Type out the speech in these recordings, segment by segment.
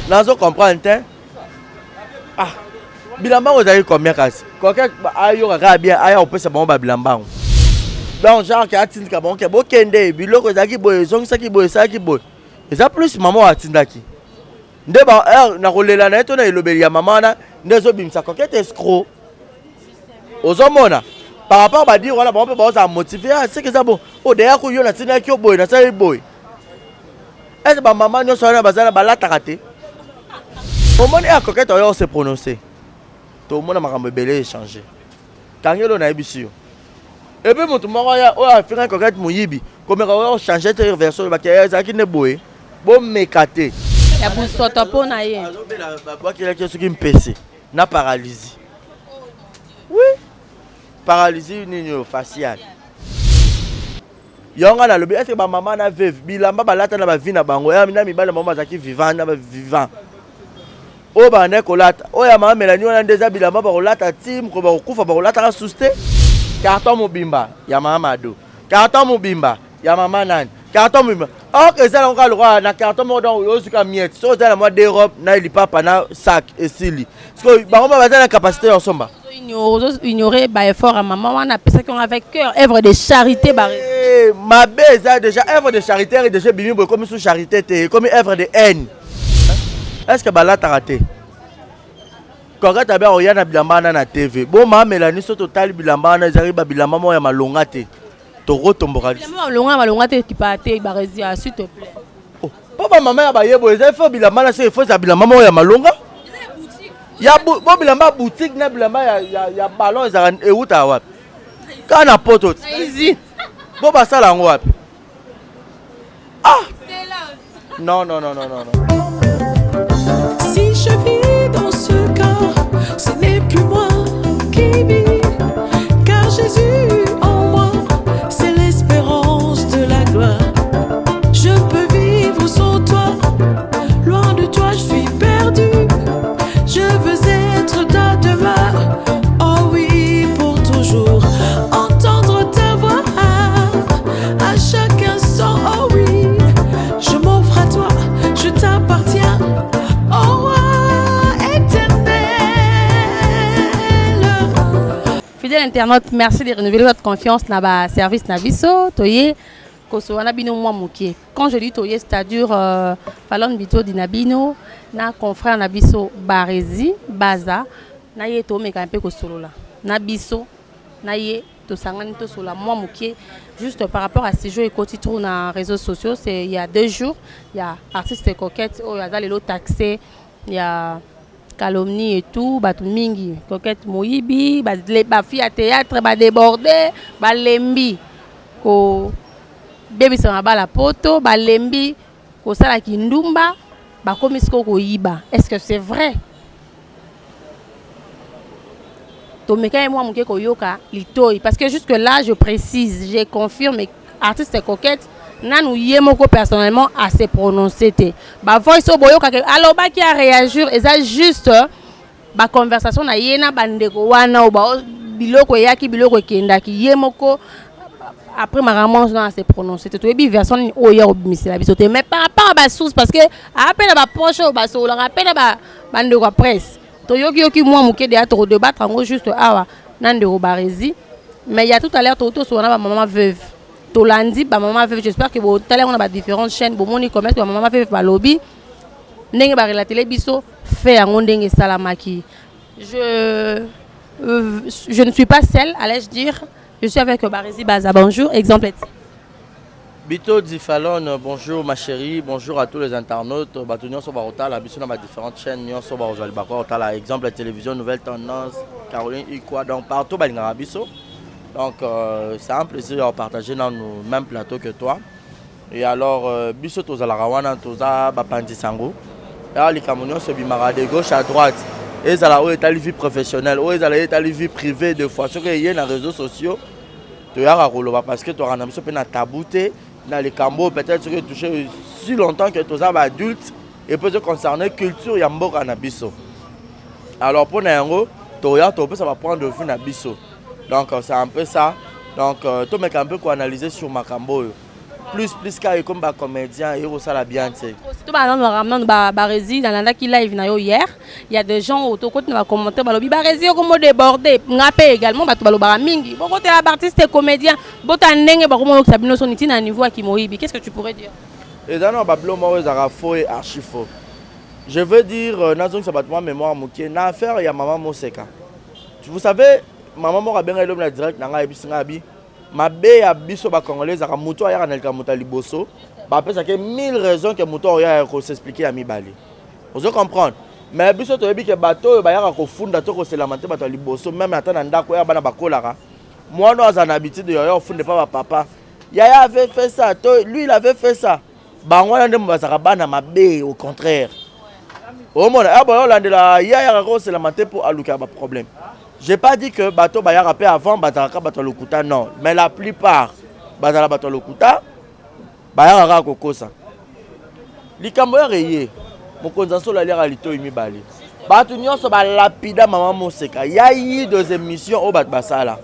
nazo comprendre te. Ah, bilamba ozali combien kasi? Coquette ayo kaka bien aya opesa bango ba bilamba. Donc genre ki atindika bango ke bokende biloko ezaki boye zongisaki boye saki boye. Eza plus maman atindaki. Nde ba na kolela na to na elobeli ya mama na ndezo bimisa coquette escroc. Ozomona par rapport ba dire wana bango pe ba motiver c'est que ça bon. O de ya ko yo na tindaki boye na sali boye. Est-ce ba maman no so na bazana ba lataka te? Au moins à coquette on se prononcer. Tout le monde a makambo belé échanger. Kangelo na ebisio. Et puis mon moko ya o a fait un coquette moyibi. Comme on changer de version ba kaya ki ne boye. Bon mekate. Ya busoto po na ye. Azobela ba ki la ki soki mpese. Na paralysie. Oui. Paralysie nini faciale. Yonga na lobi est-ce que ba maman na veuve bilamba balata na ba vie na bango ya mina mibala maman zaki vivant na ba vivant. O ba ne kolata o ya mama Mélanie wana ndeza bilamba ba kolata tim ko ba kufa ba kolata ka suste carton mobimba ya mama Mado carton mobimba ya mama nani carton mobimba ok ça on ka le na carton mo don yo suka miette so za na moi d'Europe na ili papa na sac esili parce que ba ba za na capacité ensemble ignorer ba effort à maman wana pesa qu'on avec cœur œuvre de charité ba ma beza déjà œuvre de charité et déjà bimi comme sous charité comme œuvre de haine. Est-ce que balata raté? Quand tu as bien na bilamba na TV. Bon ma Mélanie so total bilamba na zari ba bilamba mo ya malonga te. Toro tomboka. Bilamba malonga te tu pas te barezi s'il te plaît. Oh, papa maman ya ba yebo ezali fo bilamba na se fo za bilamba mo ya malonga. Ya bo bilamba boutique na bilamba ya ballon ezara euta wapi. Kana poto. Easy. Bo ba sala ngo wapi. Ah. Non. Si je vis dans ce corps, ce n'est plus moi qui vis, car Jésus en moi, c'est l'espérance de la gloire. Je peux vivre sans toi, loin de toi je suis perdu. Je veux être ta demeure, oh oui, pour toujours. Entendre ta voix à chaque instant, oh oui. Je m'offre à toi, je t'appartiens. Fidèle internaute, merci de renouveler votre confiance dans le service Nabiso. Toye, Kosoana Bino Mouamouké. Quand je dis Toye, c'est-à-dire Falon Bito Dinabino, na confrère Nabiso Barezi, Baza, Naye Tome Kampe Kosolola. Nabiso, Naye Tosangani Tosola Mouamouké. Juste par rapport à ces jeux et côté dans les réseaux sociaux, c'est il y a 2 jours, il y a artistes coquettes, il y a les lots taxés, il y a calomnie et tout, batu mingi, coquette moyibi, ba fille à théâtre, ba débordé, ba lembi, ko baby sama ba la poto, ba lembi, ko sala kindumba, ba komisko ko yiba. Est-ce que c'est vrai? Tomeka et moi mouké ko yoka litoi parce que jusque là je précise, je confirme artiste coquette nanou yemoko personnellement à se prononcer te ba voice boyoka alors ba qui a réagir et ça juste ba conversation na yena bandeko wana ou ba biloko yaki biloko kendaki yemoko après ma ramage dans à se prononcer to bi version oya obimisela bisote mais par rapport à ba source parce que appelle ba proche ba so la rappelle ba bandeko presse to yoki moi mouké de trop débattre en gros juste awa nandeko barezi mais il y a tout à l'heure to so na ba maman veuve Tolandi, ba maman veuve, j'espère que vous allez on a différentes chaînes, bon moni commerce, ba maman veuve ba lobby, ndenge ba relater biso fait en ndenge salamaki. Je ne suis pas seule, allais-je dire, je suis avec Barezi Baza. Bonjour, exemple. Bito di Falon, bonjour ma chérie, bonjour à tous les internautes. Batunion sur Barota, la biso dans différentes chaînes, Nyon sur Barozali Bakota, la exemple la télévision Nouvelle Tendance, Caroline Ikwa, donc partout balingara biso. Donc c'est un plaisir de partager dans le même plateau que toi. Et alors, biso toza la rawana toza bapandi sango. Et alors les Camerounais se bimara de gauche à droite. Et ça là où est la vie professionnelle, où est la vie privée de fois. Sur les réseaux sociaux, tu as roloba parce que tu as un peu de tabouté dans les Cambos peut-être que tu touché si longtemps que tu es adulte et peut te concerner culture yambo canabiso. Alors pour Néango, ça va prendre de vue nabiso. Donc c'est un peu ça. Donc, tu mets un peu quoi analyser sur Macambo. plus qu'à comme un comédien et ça la bien tu sais. Surtout bah réside dans la qui live na yo hier, il y a des gens autour côté va commenter bah lobi bah réside comme débordé, ngapé également bah to ba mingi. Bon côté artiste et comédien, bota ndenge ba comme sabino son itina à niveau qui moyibi. Qu'est-ce que tu pourrais dire? Et dans nos bablo moi ça faux et archi faux. Je veux dire nazong ça battement mémoire moké na affaire ya maman Moseka. Vous savez maman mo ka benga l'homme la direct na nga ebisinga bi. Mabe ya biso ba congolais aka moto aya na likamuta liboso ba pesa que 1000 raisons que moto aya ko s'expliquer à mibali. Vous comprendre mais biso to yebi que bato ba ya ko funda to ko selamante bato liboso même atana ndako ya bana bakolaka moi no azana habitude yo funde pas papa Yaya avait fait ça lui il avait fait ça bango na ndemo bazaka bana mabe au contraire au monde ah bon landela yaya ko selamante pour aluka ba problème. J'ai pas dit que bateau baya rappé avant bataka bateau lokuta non, mais la plupart batala bateau lokuta baya raka kokosa. Likambo ya reye mokonza so la lira lito imi bali. Bato nyonso ba lapida maman Moseka. Ya yi deux émissions au bat basala.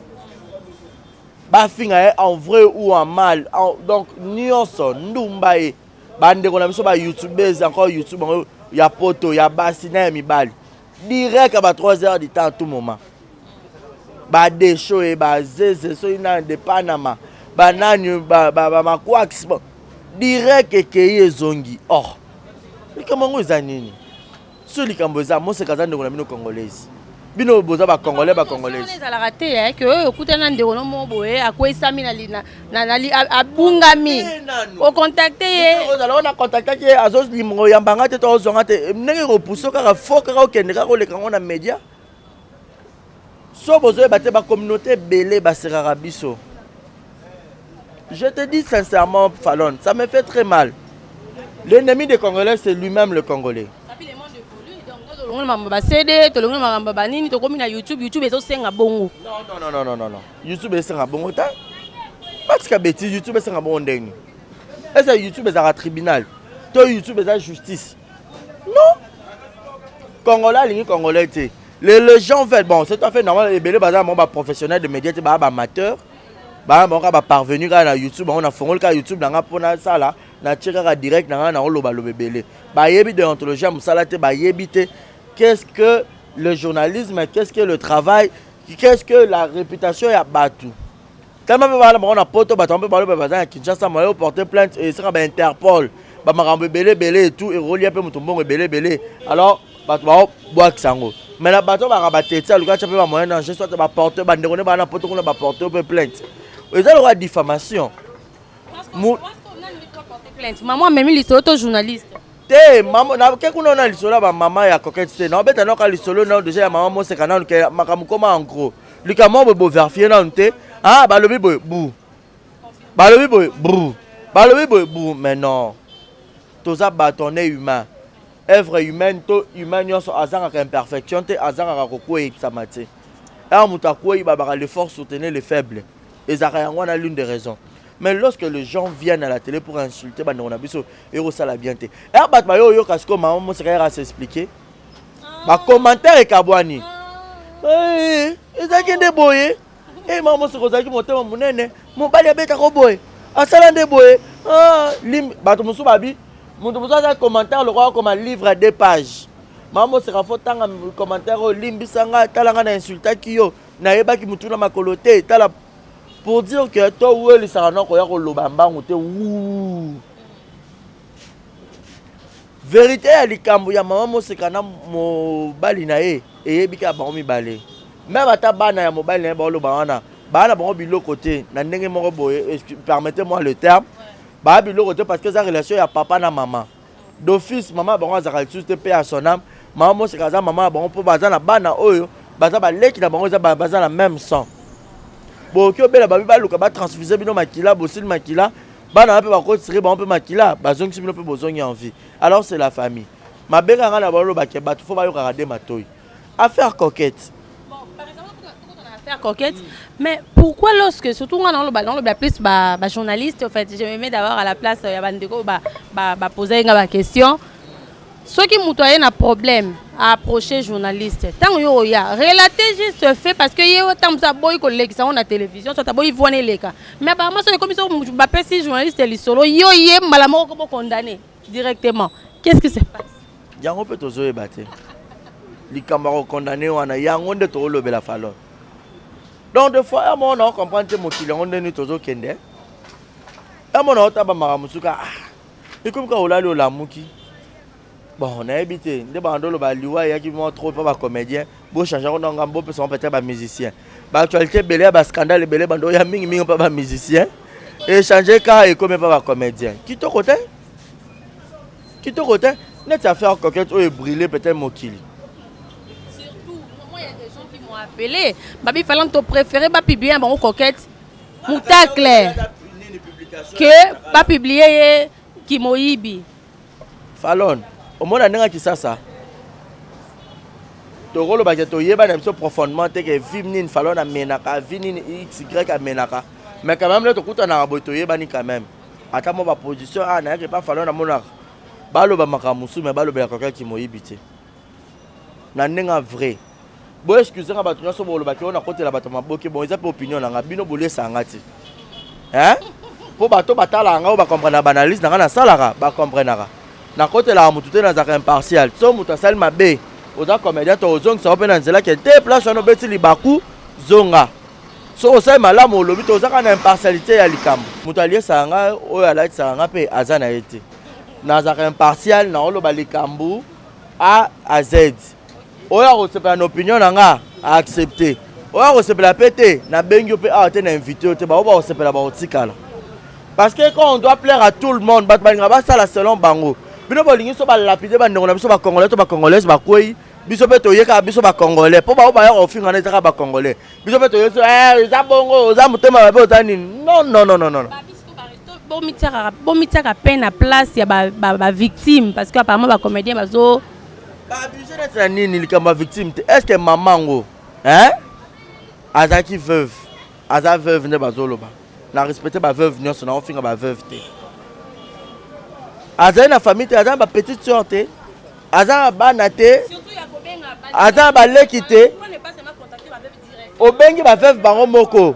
Ba finga en vrai ou en mal. Donc nyonso ndumba e bande ko na biso ba youtubers encore YouTube ya poto ya basina mi bali. Direct à 3 heures du temps à tout moment. Ba de show et ba zeze so ina de Panama ba nani ba makwax direct ekeye zongi oh likambo za nini so likambo za Moseka za ndeko na bino congolaise bino boza ba congolaise ça la raté que okutana ndeko no moboye akwesami na abungami o contacter on a contacté que azos limongo yambanga te to zonga te ndenge ko puso ka foka ka okende ka ko leka ngona media. So besoin de la communauté belé basera biso. Je te dis sincèrement, Fallon, ça me fait très mal. L'ennemi des Congolais, c'est lui-même le Congolais. Non. YouTube est un bon temps. Parce que bêtise, YouTube est un bon dingue. Est-ce que YouTube est un tribunal? Toi, YouTube est un justice. Non. Congolais, les gens veulent, bon, c'est tout à fait normal, les belés, bah, professionnels de médias, bah, amateurs, bah, parvenir à YouTube, on a fait un YouTube, on a fait ça là, on a tiré direct, on a fait belé. Bah, il y a des ontologies, bah, qu'est-ce que le journalisme, qu'est-ce que le travail, qu'est-ce que la réputation est battu. Tellement on a poto, bah, on peut parler de Kinshasa, on a porté plainte, et ça, bah, Interpol, bah, on a belé et tout, et relié un peu mon belé. Alors, bah, bois sango. Mais la bateau va rabattre ça, le gars tu peux pas moyen danger, soit tu vas porter, bandéroné, bah na poto qu'on va porter, on peut plainte. Et ça le droit de diffamation. Maman même il est auto-journaliste. Té, maman, na qu'est-ce qu'on a l'isolo ba maman ya coquette c'est non, bête non ka l'isolo non déjà maman Moseka na que makamu koma en gros. Le camo bo vérifier non té. Ah ba lobi boy bou. Ba lobi boy bou. Ba lobi boy bou, mais non. Tout ça bâtonnet humain. Œuvre humaine, to humain yon so azanga ka imperfection te azanga ka kokwe samate. Alors mutakwe ba les forts soutenir les faibles. Et ça on a l'une des raisons. Mais lorsque les gens viennent à la télé pour insulter ba on a biso et ça la bien te. Et bat ba yo kasko maman Moseka s'expliquer. Ba commentaire e kabwani. Eh, ezakende boye. Eh maman Moseka zaki motema munene, mon bali abeta ko boye. Asala nde boye. Ah, lim ba to musu babi. Mon commentaire le roi comme un livre à 2 pages. Maman sera faut tant un commentaire au limbisanga talanga na insulta kiyo na yeba ki mutuna makolote tala pour dire que toi ou les sarano ko ya ko lobamba ngote ou vérité ya likambo ya maman Moseka na mobali na ye eyebika ba mi balé même ata bana ya mobali na ba loba wana bana ba bilo côté na ndenge moko boye permettez-moi le terme. Bah bilo côté parce que sa relation ya papa na maman d'office maman bon za kalitude paix à son âme maman Moseka za maman bon pour baza na bana oyo baza ba leki na bango za baza la même sang bon ki obela ba luka ba transfuser bino makila bosil makila bana pe ba ko tirer ba pe makila bazong si bino pe bozong en vie alors c'est la famille ma benga na ba lo ba ke ba faut ba yo ka de matoyi affaire coquette. Coquette. Mais pourquoi lorsque surtout dans le plus journaliste en fait j'aimais d'avoir à la place ya bandeko ba poser une question Ceux qui m'ont un problème à approcher journaliste, tant yo ya relater juste fait parce que yo tant ça boy collègue ça on a télévision ça boy voir les cas mais apparemment c'est comme ça bah si journaliste li solo yo yé malamo ko condamné directement. Qu'est-ce qui se passe? Yango peut tozo ebaté. Li kamaro condamné wana yango nde to lobela Fallon. Donc des fois à mon on comprend que mon client on est tozo kende. À mon on taba maramusuka. Et comme quand on l'a la muki. Bon, on a habité. Des bandolos, il y a qui vont trop pas comédien. Bon, changer on a un beau peut-être pas musicien. Bah actualité belé, bah scandale belé, bando y a mingi pas musicien. Et changer car et comme pas comédien. Qui te côté? Qui te côté? Net affaire coquette ou brûler peut-être mon kili. Surtout, moi il y a des gens qui m'ont appelé. Babi Fallon te préféré pas publier un bon coquette. Mouta clair. Que pas publier qui moibi. Fallon. Au moins, on a qui ça. Tu rôle baguette, tu y es profondément que vivre Fallon à Menaka, vivre XY à Menaka. Mais quand même, là, tu coûtes un arbre, tu y es quand même. Attends, ma position, ah, n'a pas Fallon à Monarch. Balo ba makamusu, mais balo ba quelqu'un qui m'a habité. N'a vrai. Bon, excusez-moi, tu n'as pas le bateau, on a côté la bateau, mais bon, ils ont pas opinion, on a bino boulé sangati. Hein? Pour bateau, batala, on va comprendre la banalise, on a salara, on va comprendre. Na côté la mututé na zaka impartial so mutu sali mabe oza comédien to ozong sa open nzela ke te place no beti libaku zonga so osai malamu olobi to zaka na impartialité ya likambo mutu aliye sanga oyo ala sanga pe azana ete na zaka impartial na oloba likambo a Z oyo ko sepela na opinion nga a accepter oyo ko sepela pété na bengi pe a te na invité te ba ko sepela ba otikala parce que quand on doit plaire à tout le monde bat ba ça la selon bango. Bino bolingi so ba lapider ba ndongo na biso ba congolais to ba congolaise ba koi biso pe to yeka biso ba congolais po ba ya ofinga na ezaka ba congolais biso pe to yeso za bongo za mutema ba be otani non bon mitaka peine à place ya ba victime parce que apparemment ba comédien bazo ba abusé d'être nini likamba victime est-ce que mamango hein azaki veuve aza veuve ne bazoloba na respecter ba veuve nyonso na ofinga ba veuve te. Aza na famille te, aza ba petite sœur te, aza ba nate, aza ba leki te. O bengi ba veuve bango moko.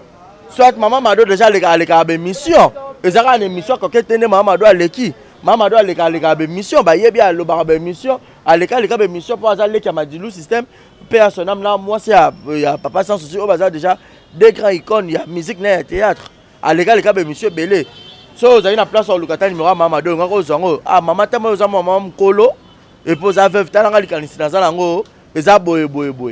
Soit maman Mado déjà aleka ba mission. Ezaka na mission kokete ne maman Mado aleki. Maman Mado aleka ba mission ba yebi aloba ba mission, aleka ba mission pour aza leki Madilu système pe à son âme là moi c'est ya papa sans souci o baza déjà des grands icônes, ya musique na théâtre. Aleka ba mission belé. So vous avez une place au locataire numéro Mamadou ngako zongo ah maman tamo za maman mkolo et pose à veuve talanga likanisi na zalango eza boye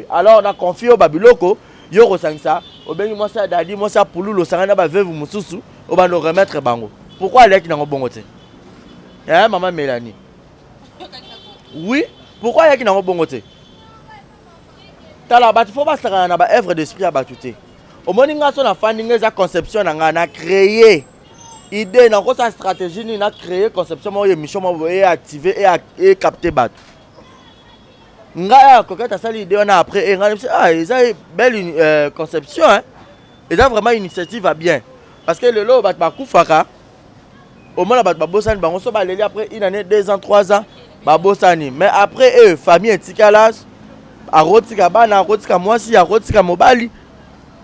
alors on a confié au babiloko yo ko sangisa obengi moi ça dadi moi ça pululu sangana ba veuve mususu o ba no remettre bango pourquoi aller ki na bongo te hein maman Mélanie oui pourquoi aller ki na bongo te tala ba faut pas sangana na ba œuvre d'esprit à batuté au moninga so na funding eza conception na créer idée na sa stratégie ni na créer conception mo émission mo et activer et capter bat nga ko kata sali idée on a après nga ah ils a belle conception hein ils a vraiment initiative va bien parce que le lot bat ba kufaka au moins bat ba bosani bango so ba leli après une année 2 ans 3 ans ba bosani mais après eux famille etikalas a rotika bana rotika mwasi a rotika mobali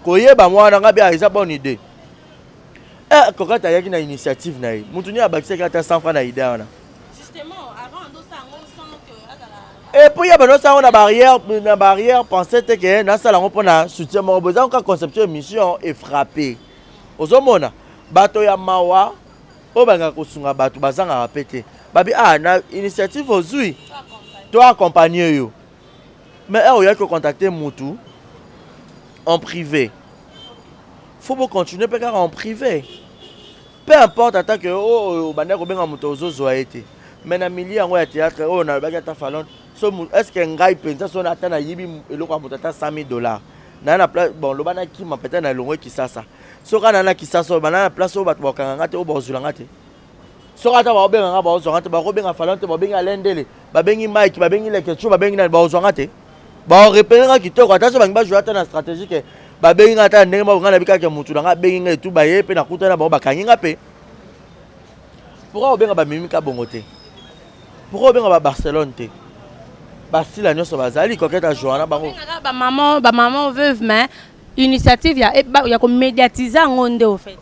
koyeba mwana nga bien ils a bonne idée. Quand tu as une initiative, tu as bâti 100 francs d'idée. Justement, avant, on sent et puis, il y a une barrière, pensez que dans ça, on a soutien. On a conception mission et frappé. Aux hommes, bato ya mawa, au banga kosunga bato, bazanga répété. Babi, na initiative aujourd'hui. Toi, accompagner yo. Mais il y a que contacter Moutou en privé. Faut pas continuer peut-être en privé. Peu importe attends que banda ko benga muto ozozo a été. Mais na milieu yango ya théâtre na ba ta Fallon. So est-ce que ngai pensa so na atana yibi eloko mutata $100. Na place bon lo bana ki ma peut-être na longo ki sasa. So kana na ki sasa bana na place o bat bokanga te o bozulanga te. So kata ba benga ba ozonga te ba ko benga Fallon te ba benga lendele. Ba bengi Mike ba bengi Lekechu ba bengi na ba ozonga te. Ba repérera ki to ko attention ba ngba jouer atana stratégique. Ba bengi ngata ndenge ba ngana bika ke mutu nga bengi nga etu ba ye pe na kuta na ba ba kangi nga pe pourquoi obenga ba mimi ka bongote pourquoi bien à Barcelone te Bastille à nyonso bazali coquette à Joanna bango maman veuve mais initiative ya ko médiatiser ngonde au fait.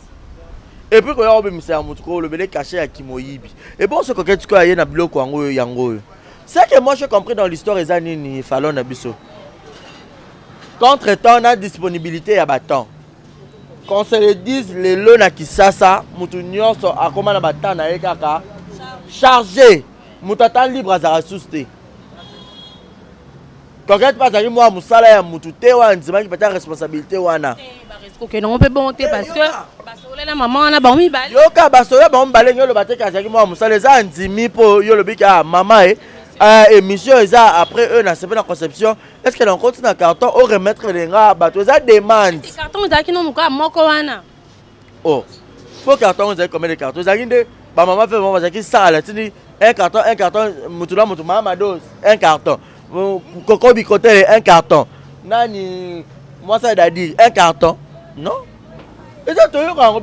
Et puis quand on a mis le belé caché à Kimoyibi. Et bon ce coquette quoi y na biloko yango yango. C'est que moi je compris dans l'histoire les années ni Fallon na biso. Contre-temps on a disponibilité ya bâton. Quand se le disent les lots na Kisasa, mutu nyonso akoma na bâton na ekaka chargé. Mutata libre à souster. Coquette pas à moi musala ya mutu te wa nzima ki pata responsabilité wana. Ok, non, on peut monter parce que la maman on a bon mi bal. Yoka basola bon balé yo le baté ka zaki moi musala za nzimi po yo le bika maman émission eza après eux na semaine de conception. Est-ce que l'on continue dans carton au remettre les gars bateau ça demande. Carton za ki no muka moko wana. Oh. Pour carton za combien de cartons za nginde ba maman fait maman za ki sala tini un carton mutula mutu mama dose un carton. Coco bicotel un carton. Nani moi ça dadi un carton. Non? Et ça, tu as un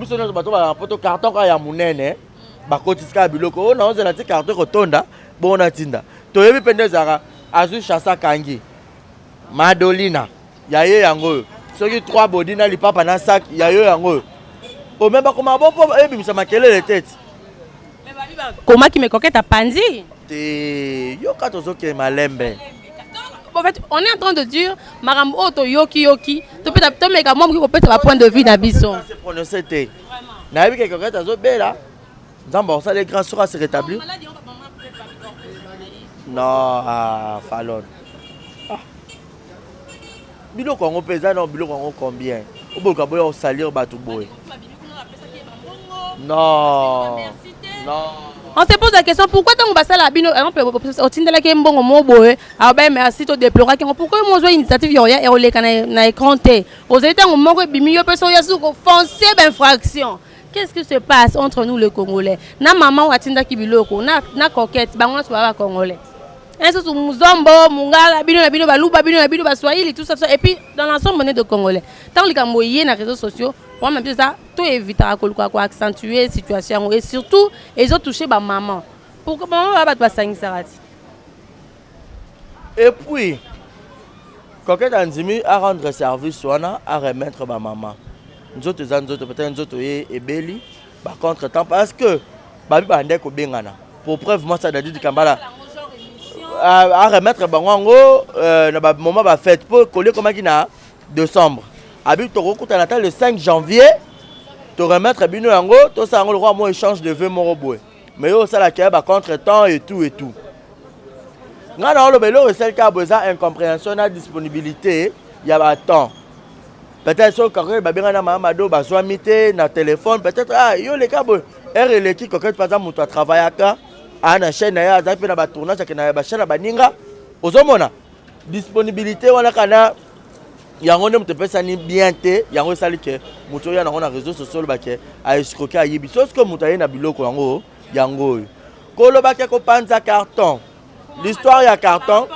peu de carton quand il y a mon nez. Bakotiska biloko. On a un carton rotonda. Bon, on a tinda. Tu as vu Pendezara. Azu Chassa Kangi. Madolina. Yaye yango. Ceux qui trois bodina li papa na sac. Yaye yango. Au même comme un bon pauvre. Eh bien, ça m'a quelle les têtes. Comment qui me coquette à Panzi? Yo katozo ke malembe. En fait, on est en train de dire Maram Oto Yoki Yoki. Tu peux t'appeler mais comment qui peut être point de vue d'Abisson. C'est prononcé té. Na vu que coquette azo bela. Zamba ça les grands sera se rétablir. Non, ah Fallon. Biloko on pesa non biloko on combien? Au bout ka boyo salir batu boy. Non. Non. On se pose la question pourquoi tant on la bino on tindela ke mbongo moboe ah ben merci to déplorer que pourquoi mo zo initiative yo ya e le na écran té aux états on moko bimi yo personne ya sou foncer d'infraction. Qu'est-ce qui se passe entre nous les Congolais? Na maman wa tinda ki biloko na coquette bango so ba Congolais. Est-ce que muzombo mungala bino baluba bino baswahili tout ça et puis dans l'ensemble on est de Congolais. Tant les camboyés na réseaux sociaux on même ça tout éviter à accentuer la situation et surtout ils ont touché ma maman. Pourquoi maman va pas s'en sarati? Et puis coquette Anzimi à rendre service wana à remettre ma maman. Nous autres peut-être nous autres et Beli par contre temps parce que babi bande ko bengana. Pour preuve moi ça dit Kambala à remettre bango na ba moment ba fête pour coller comment qui na décembre. Habib to recoute Natal le 5 janvier. Te remettre bino yango to ça le roi moi échange de vœux moroboé. Mais yo ça la keba contre temps et tout. Ngana lo belo c'est ka besoin incompréhension na disponibilité il y a temps. Peut-être so quand ba benga na mama do ba so mité na téléphone peut-être yo le ka bo er le ki coquette par exemple muto travailler aka ana chaîne ya za pe na ba tournage na ba chaîne ba ninga ozomona disponibilité wana kana yango ne mutepesa ni bien te yango sali ke muto ya na réseaux sociaux ba ke a escroquer ayibi so ce que muto na biloko yango kolo ba ke ko panza carton l'histoire ya carton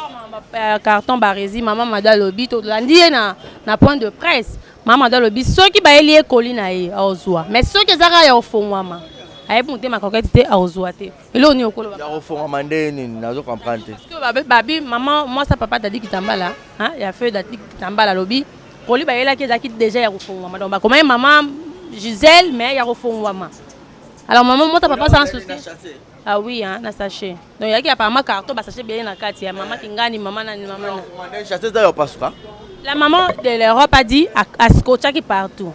carton barési maman mada lobi to landi na point de presse maman mada lobi ceux qui ba elie colina e ozwa mais ceux qui zara ya ofongwama ayi monter ma coquette te ozwa te elo ni okolo ya ofongwama ndeni nazo comprendre te parce que babi maman moi ça papa dadi kitambala hein ya fait dadi kitambala lobi koli ba ela ki zaki déjà ya ofongwama donc ba comment maman Gisèle mais ya ofongwama alors maman moi ta papa sans souci. Ah oui, hein, na sachet. Donc il y a qui apparemment carton, bah sachet bien na carte. Maman qui gagne, maman na maman. La maman de l'Europe a dit à scotcha qui partout.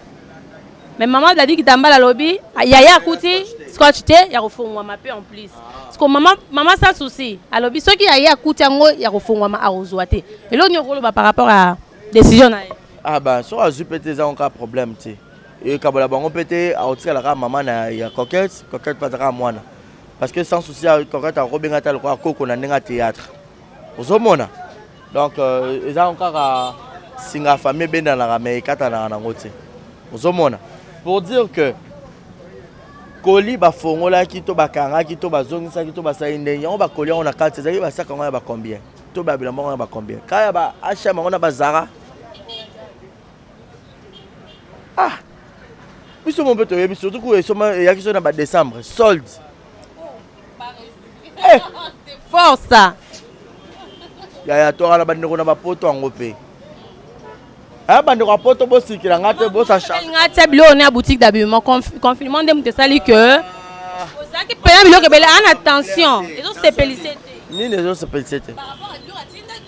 Mais maman a dit qu'il t'a mal à lobby. Yaya Kouti, scotch té, il y a refond ma paix en plus. Parce que maman sans souci. À lobby ceux qui Yaya Kouti en il y a refond ma arrosoité. Et là on y par rapport à décision na. Ah bah sur a pété ça encore problème té. Et quand la bango pété à autre la maman na ya coquette pas à moi. Parce que sans souci quand tu as Robin Atal quoi qu'on a un théâtre aux hommes donc ils ont encore à singa famille ben dans la mais katana na ngote aux hommes pour dire que Koli ba fongola ki to bakanga ki to bazongisa ki to basainde on ba Koli on a 4 c'est ba ça comment ba combien to ba bilamba on ba combien kaya ba acha on a bazara ah biso mon beto yebi surtout que il y a qui sont dans décembre solde. force. Ya toi la bande ko na bapoto en pe. Ah bande ko poto bo sikila ngate bo sa cha. Ngate bilo on est à boutique d'habillement confinement de mute sali que ça qui paye bilo que belle en attention. Les autres c'est pélicité. Ni les autres c'est pélicité.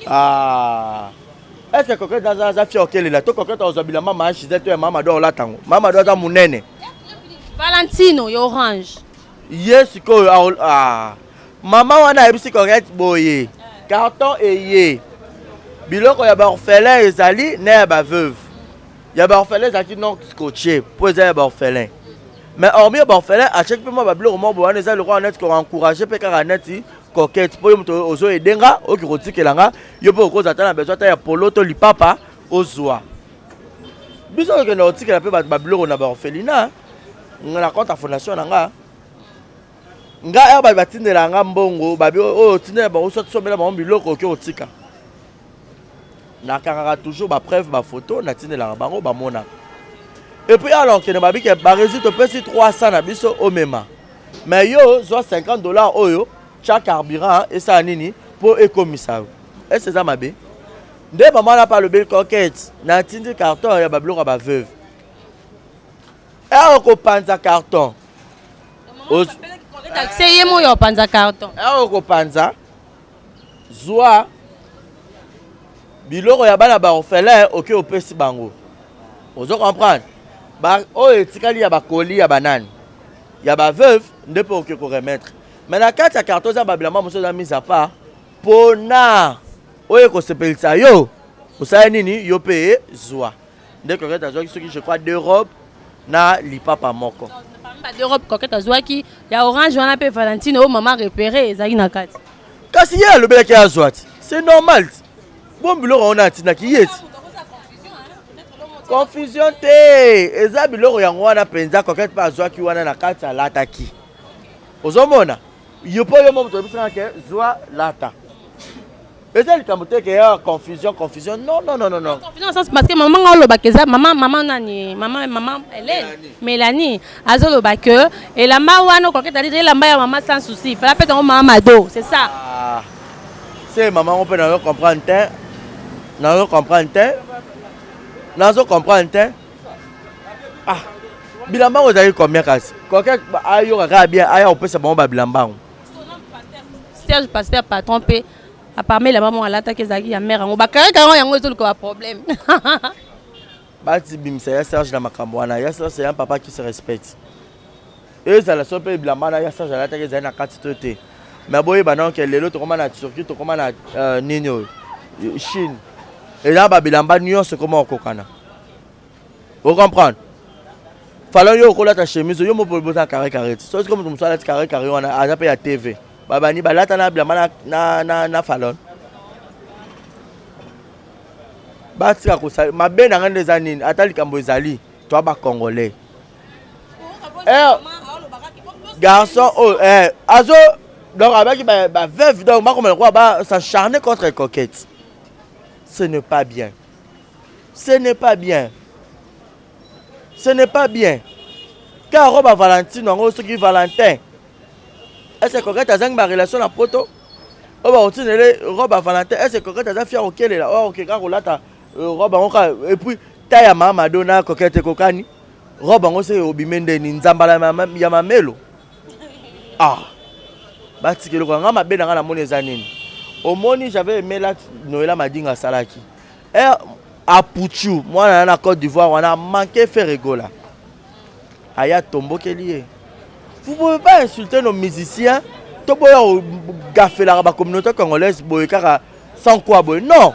Ah. Est-ce que coquette dans un fier auquel là to coquette aux habila maman chisette toi maman do la tango. Maman do ta munene. Valentino et orange. Yes ko ah. Maman wana ebisi coquette boye. Carton et yé. Biloko ya ba orphelin ezali na ba veuve. Ya ba orphelin zaki non scotché pour ezali ba orphelin. Mais hormis ba orphelin à chaque fois ba biloko mo bo wana ezali ko net ko encourager pe ka net coquette pour yo ozo edenga o ki rotikelanga yo po ko zatana besoin ta ya polo to lipapa ozwa. Biso ke na otikela pe ba biloko na ba orphelinat. Na compte fondation nga. Nga ba batindela nga mbongo babi o tindela ba so somela ba biloko ki otika. Na kangaka toujours ba preuve ba photo na tindela bango ba mona. Et puis alors que na que ba résultat peut 300 na biso au mema. Mais yo zo $50 oyo chaque carburant et ça nini pour économiser. Et c'est ça ma bé. Nde maman na pas le bel coquette na tindi carton ya ba biloko ba veuve. Et on panza carton. C'est yemo yo panza carton. Et on panza zoa biloko ya bana ba orphelin oké opesi bango. Ozo comprendre? Ba o etikali ya ba koli ya banane. Ya ba veuve nde po oké ko remettre. Mais na kati ya carton za ba bilamba moso za mise à part pona oye ko sepelisa yo. Osaya nini yo paye zoa. Nde ko kata zoa qui je crois 2 robes na lipapa moko. Ba 2 robes coquette azwaki ya orange wana pe Valentino maman repéré ezaki na kati. Kasi ya lobela ki azwati. C'est normal. Bon biloko on a tina ki yeti. Confusion te. Eza biloko yango wana penza coquette pa azwaki wana na kati ya lataki. Ozomona. Yo po yo mo to bisanga ke zwa lata. Eza likambo te ke ya confusion. Non. Confusion parce que maman ngolo bakeza maman nani maman Hélène Mélanie azolo bake et la ma wana coquette a dit la ma ya maman sans souci. Fallait peut-être maman Mado, c'est ça. Ah. C'est maman on peut na comprendre te. Nazo comprendre te. Ah. Bilamba ozali combien kasi? Coquette ayo kaka bien aya opesa bango ba bilamba. Serge Pasteur pas trompé. À part la maman à l'attaque ezaki ya mère ngo bakare kango yango ezolo ko problème. Bati bimisa ya Serge na makambo wana. Ya Serge c'est un papa qui se respecte. Et ça la sope bilamba na ya Serge la attaque ezali na kati tote. Mais boye banon ke lelo to komana Turquie to komana nini Chine. Et là ba bilamba nyonso comment okokana. Vous comprenez? Fallait yo kola ta chemise yo mo bolbota carré. So comme tu me sois carré on a appelé à TV. Baba ni balata na bilamba na falon. Batika ko sa mabe na ngande zanini atali kambo ezali toi ba congolais. Garçon azo donc avec ba veuve donc ba comme quoi ba s'acharner contre coquette. Ce n'est pas bien. Car roba Valentine ngo ce qui Valentin. Est-ce que coquette a une relation à poto? Oh bah on tient les robes à Valentin. Est-ce que coquette a fier auquel là? Oh ok quand on l'a ta robe et puis taille à maman Madonna coquette kokani. Robe on se obimende ni nzambala ya mamelo. Ah. Bati que le grand ma bena na moni zanini. Au moni j'avais aimé là Noëlla Madinga Salaki. Et à Pouchou, moi na Côte d'Ivoire, on a manqué faire rigola. Aya tombo lié. Vous ne pouvez pas insulter nos musiciens. Tu peux gaffer la communauté congolaise sans quoi. Non.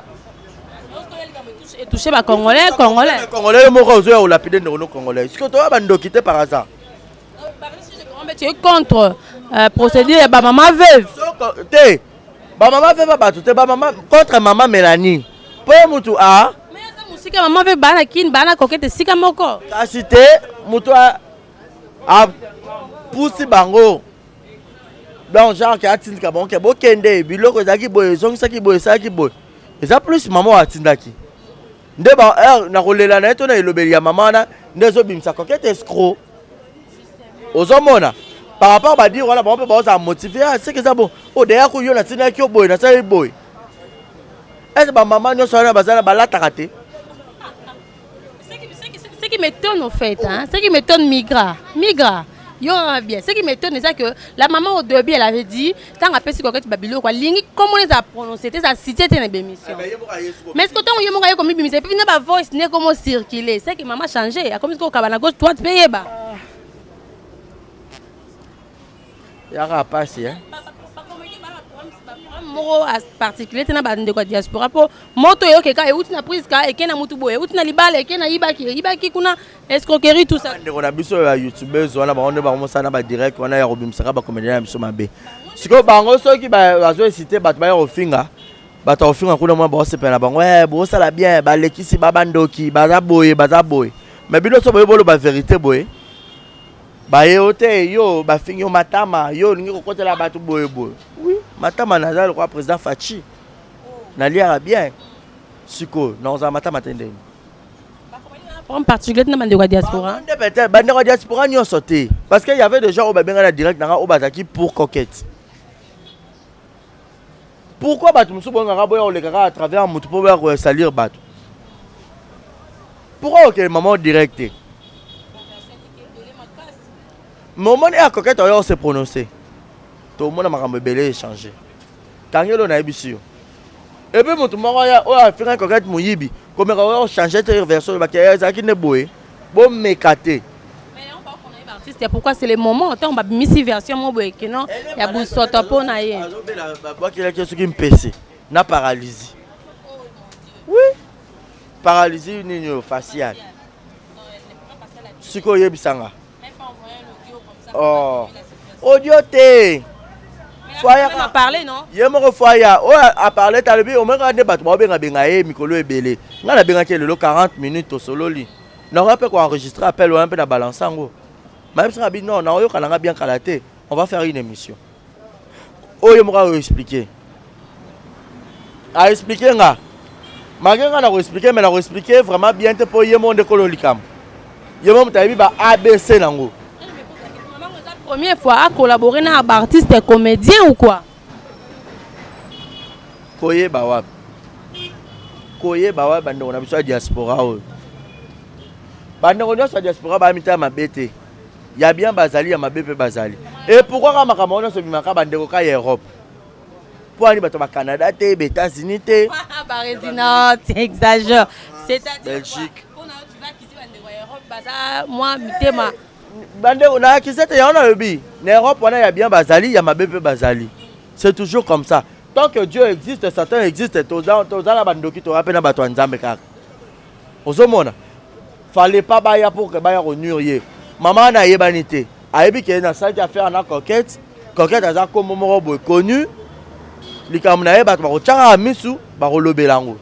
Et toucher les Congolais. Les Congolais, ils lapider nos Congolais. Est-ce que tu vas quitter par hasard? Tu es contre procéder à maman veuve. Maman veuve contre maman Mélanie. Pour mutu a. Mais ça musique maman veuve bana kin bana coquette sika moko. Cité mutu a pousse bango. Donc genre qui a tindika bon ke bokende biloko zaki boye zongisa ki boye saki boye. Et ça plus maman a tindaki. Nde ba na kolela na eto na elobeli ya maman na ndezo bimsa coquette escroc. Ozomona par rapport à dire, voilà, on peut pas motiver. C'est que ça bon. Oh, d'ailleurs, il y a un qui est boy, na ça boy. Est-ce que maman nous soit bazala balata raté? Ce qui m'étonne au fait, hein, ce qui m'étonne Migra. Yo bien. Ce qui m'étonne c'est que la maman au début elle avait dit tant après si coquette babilo quoi lingi comment les a prononcé ça cité dans l'émission. Mais est-ce que tant yo mo comme bimise puis na ba voice ne comment circuler c'est que maman changé a comme ko kabana gauche droite payer ba. Ya ka passer hein. Moro particulier tena ba ndeko diaspora po moto yo keka euti na prise ka ekena mutu boye euti na libala ekena ibaki kuna escroquerie tout ça ndeko na biso ya youtubeurs wana ba on ba mo sana ba direct wana ya robimsaka ba comédien biso mabe siko bango soki ba bazo citer bat ba yo finga bato ofinga kuna mwa ba sepela bango bo sala bien ba lekisi ba bandoki baza boye mais bino so boye bolo ba vérité boye ba yote yo ba fingi matama yo ningi kokotela bato boye oui matama nazali kwa président Fachi nalia bien siko na matama tende en particulier na bande kwa diaspora peut-être bande kwa diaspora nyo sauté parce que il y avait des gens au babenga na direct na o bazaki pour coquette pourquoi bato musu bonga boya olekaka à travers mutu pour ba salir bato pourquoi OK maman direct moment et à coquette on se prononcer tout le monde a makambo belé échanger kangelo na ebisio et puis mutu moko ya o a fait un coquette muyibi comme on changer de version ba kaya qui ne boye bon mekaté mais on va connaître artiste pourquoi c'est le moment on va misi version mo boye que non ya busoto po na ye ba qui est ce qui me pèse na paralysie oui paralysie une faciale siko yebisanga oh audio te foya a parlé non yemo foya o a parlé talibi o menga ne bato ba benga benga e mikolo ebele nga na benga ke lelo 40 minutes au solo li na rappel ko enregistrer appel o un peu na balançango même si rabi non na yo kana bien kalaté on va faire une émission o yemo ka expliquer a expliquer nga magenga na ko expliquer mais na ko expliquer vraiment bien te po yemo ndeko lolikam yemo mutabi ba ABC nango. Première fois à collaborer avec un artiste et comédien ou quoi? Koye bawa bande on a besoin de diaspora. Bande on a besoin de diaspora ba mita mabete. Ya bien bazali ya mabepe bazali. Et pourquoi quand makamona so bimaka bande ko ka Europe? Pour aller bato ba Canada te, États-Unis te. Ba résident, tu exagères. C'est-à-dire Belgique. On a tu vas quitter bande ko Europe baza moi mitema. Bande on a qui c'était on a lebi. En Europe on a bien bazali ya mabepe bazali. C'est toujours comme ça. Tant que Dieu existe, Satan existe, toza la bandoki to rappelle na bato nzambe kaka. Ozomona. Fallait pas baya pour que baya renurier. Maman na yebanité. Ayebi ke na ça qui a faire na coquette. Coquette aza comme moro boy connu. Likamna ye bato ba ko tchanga misu ba ko lobelango.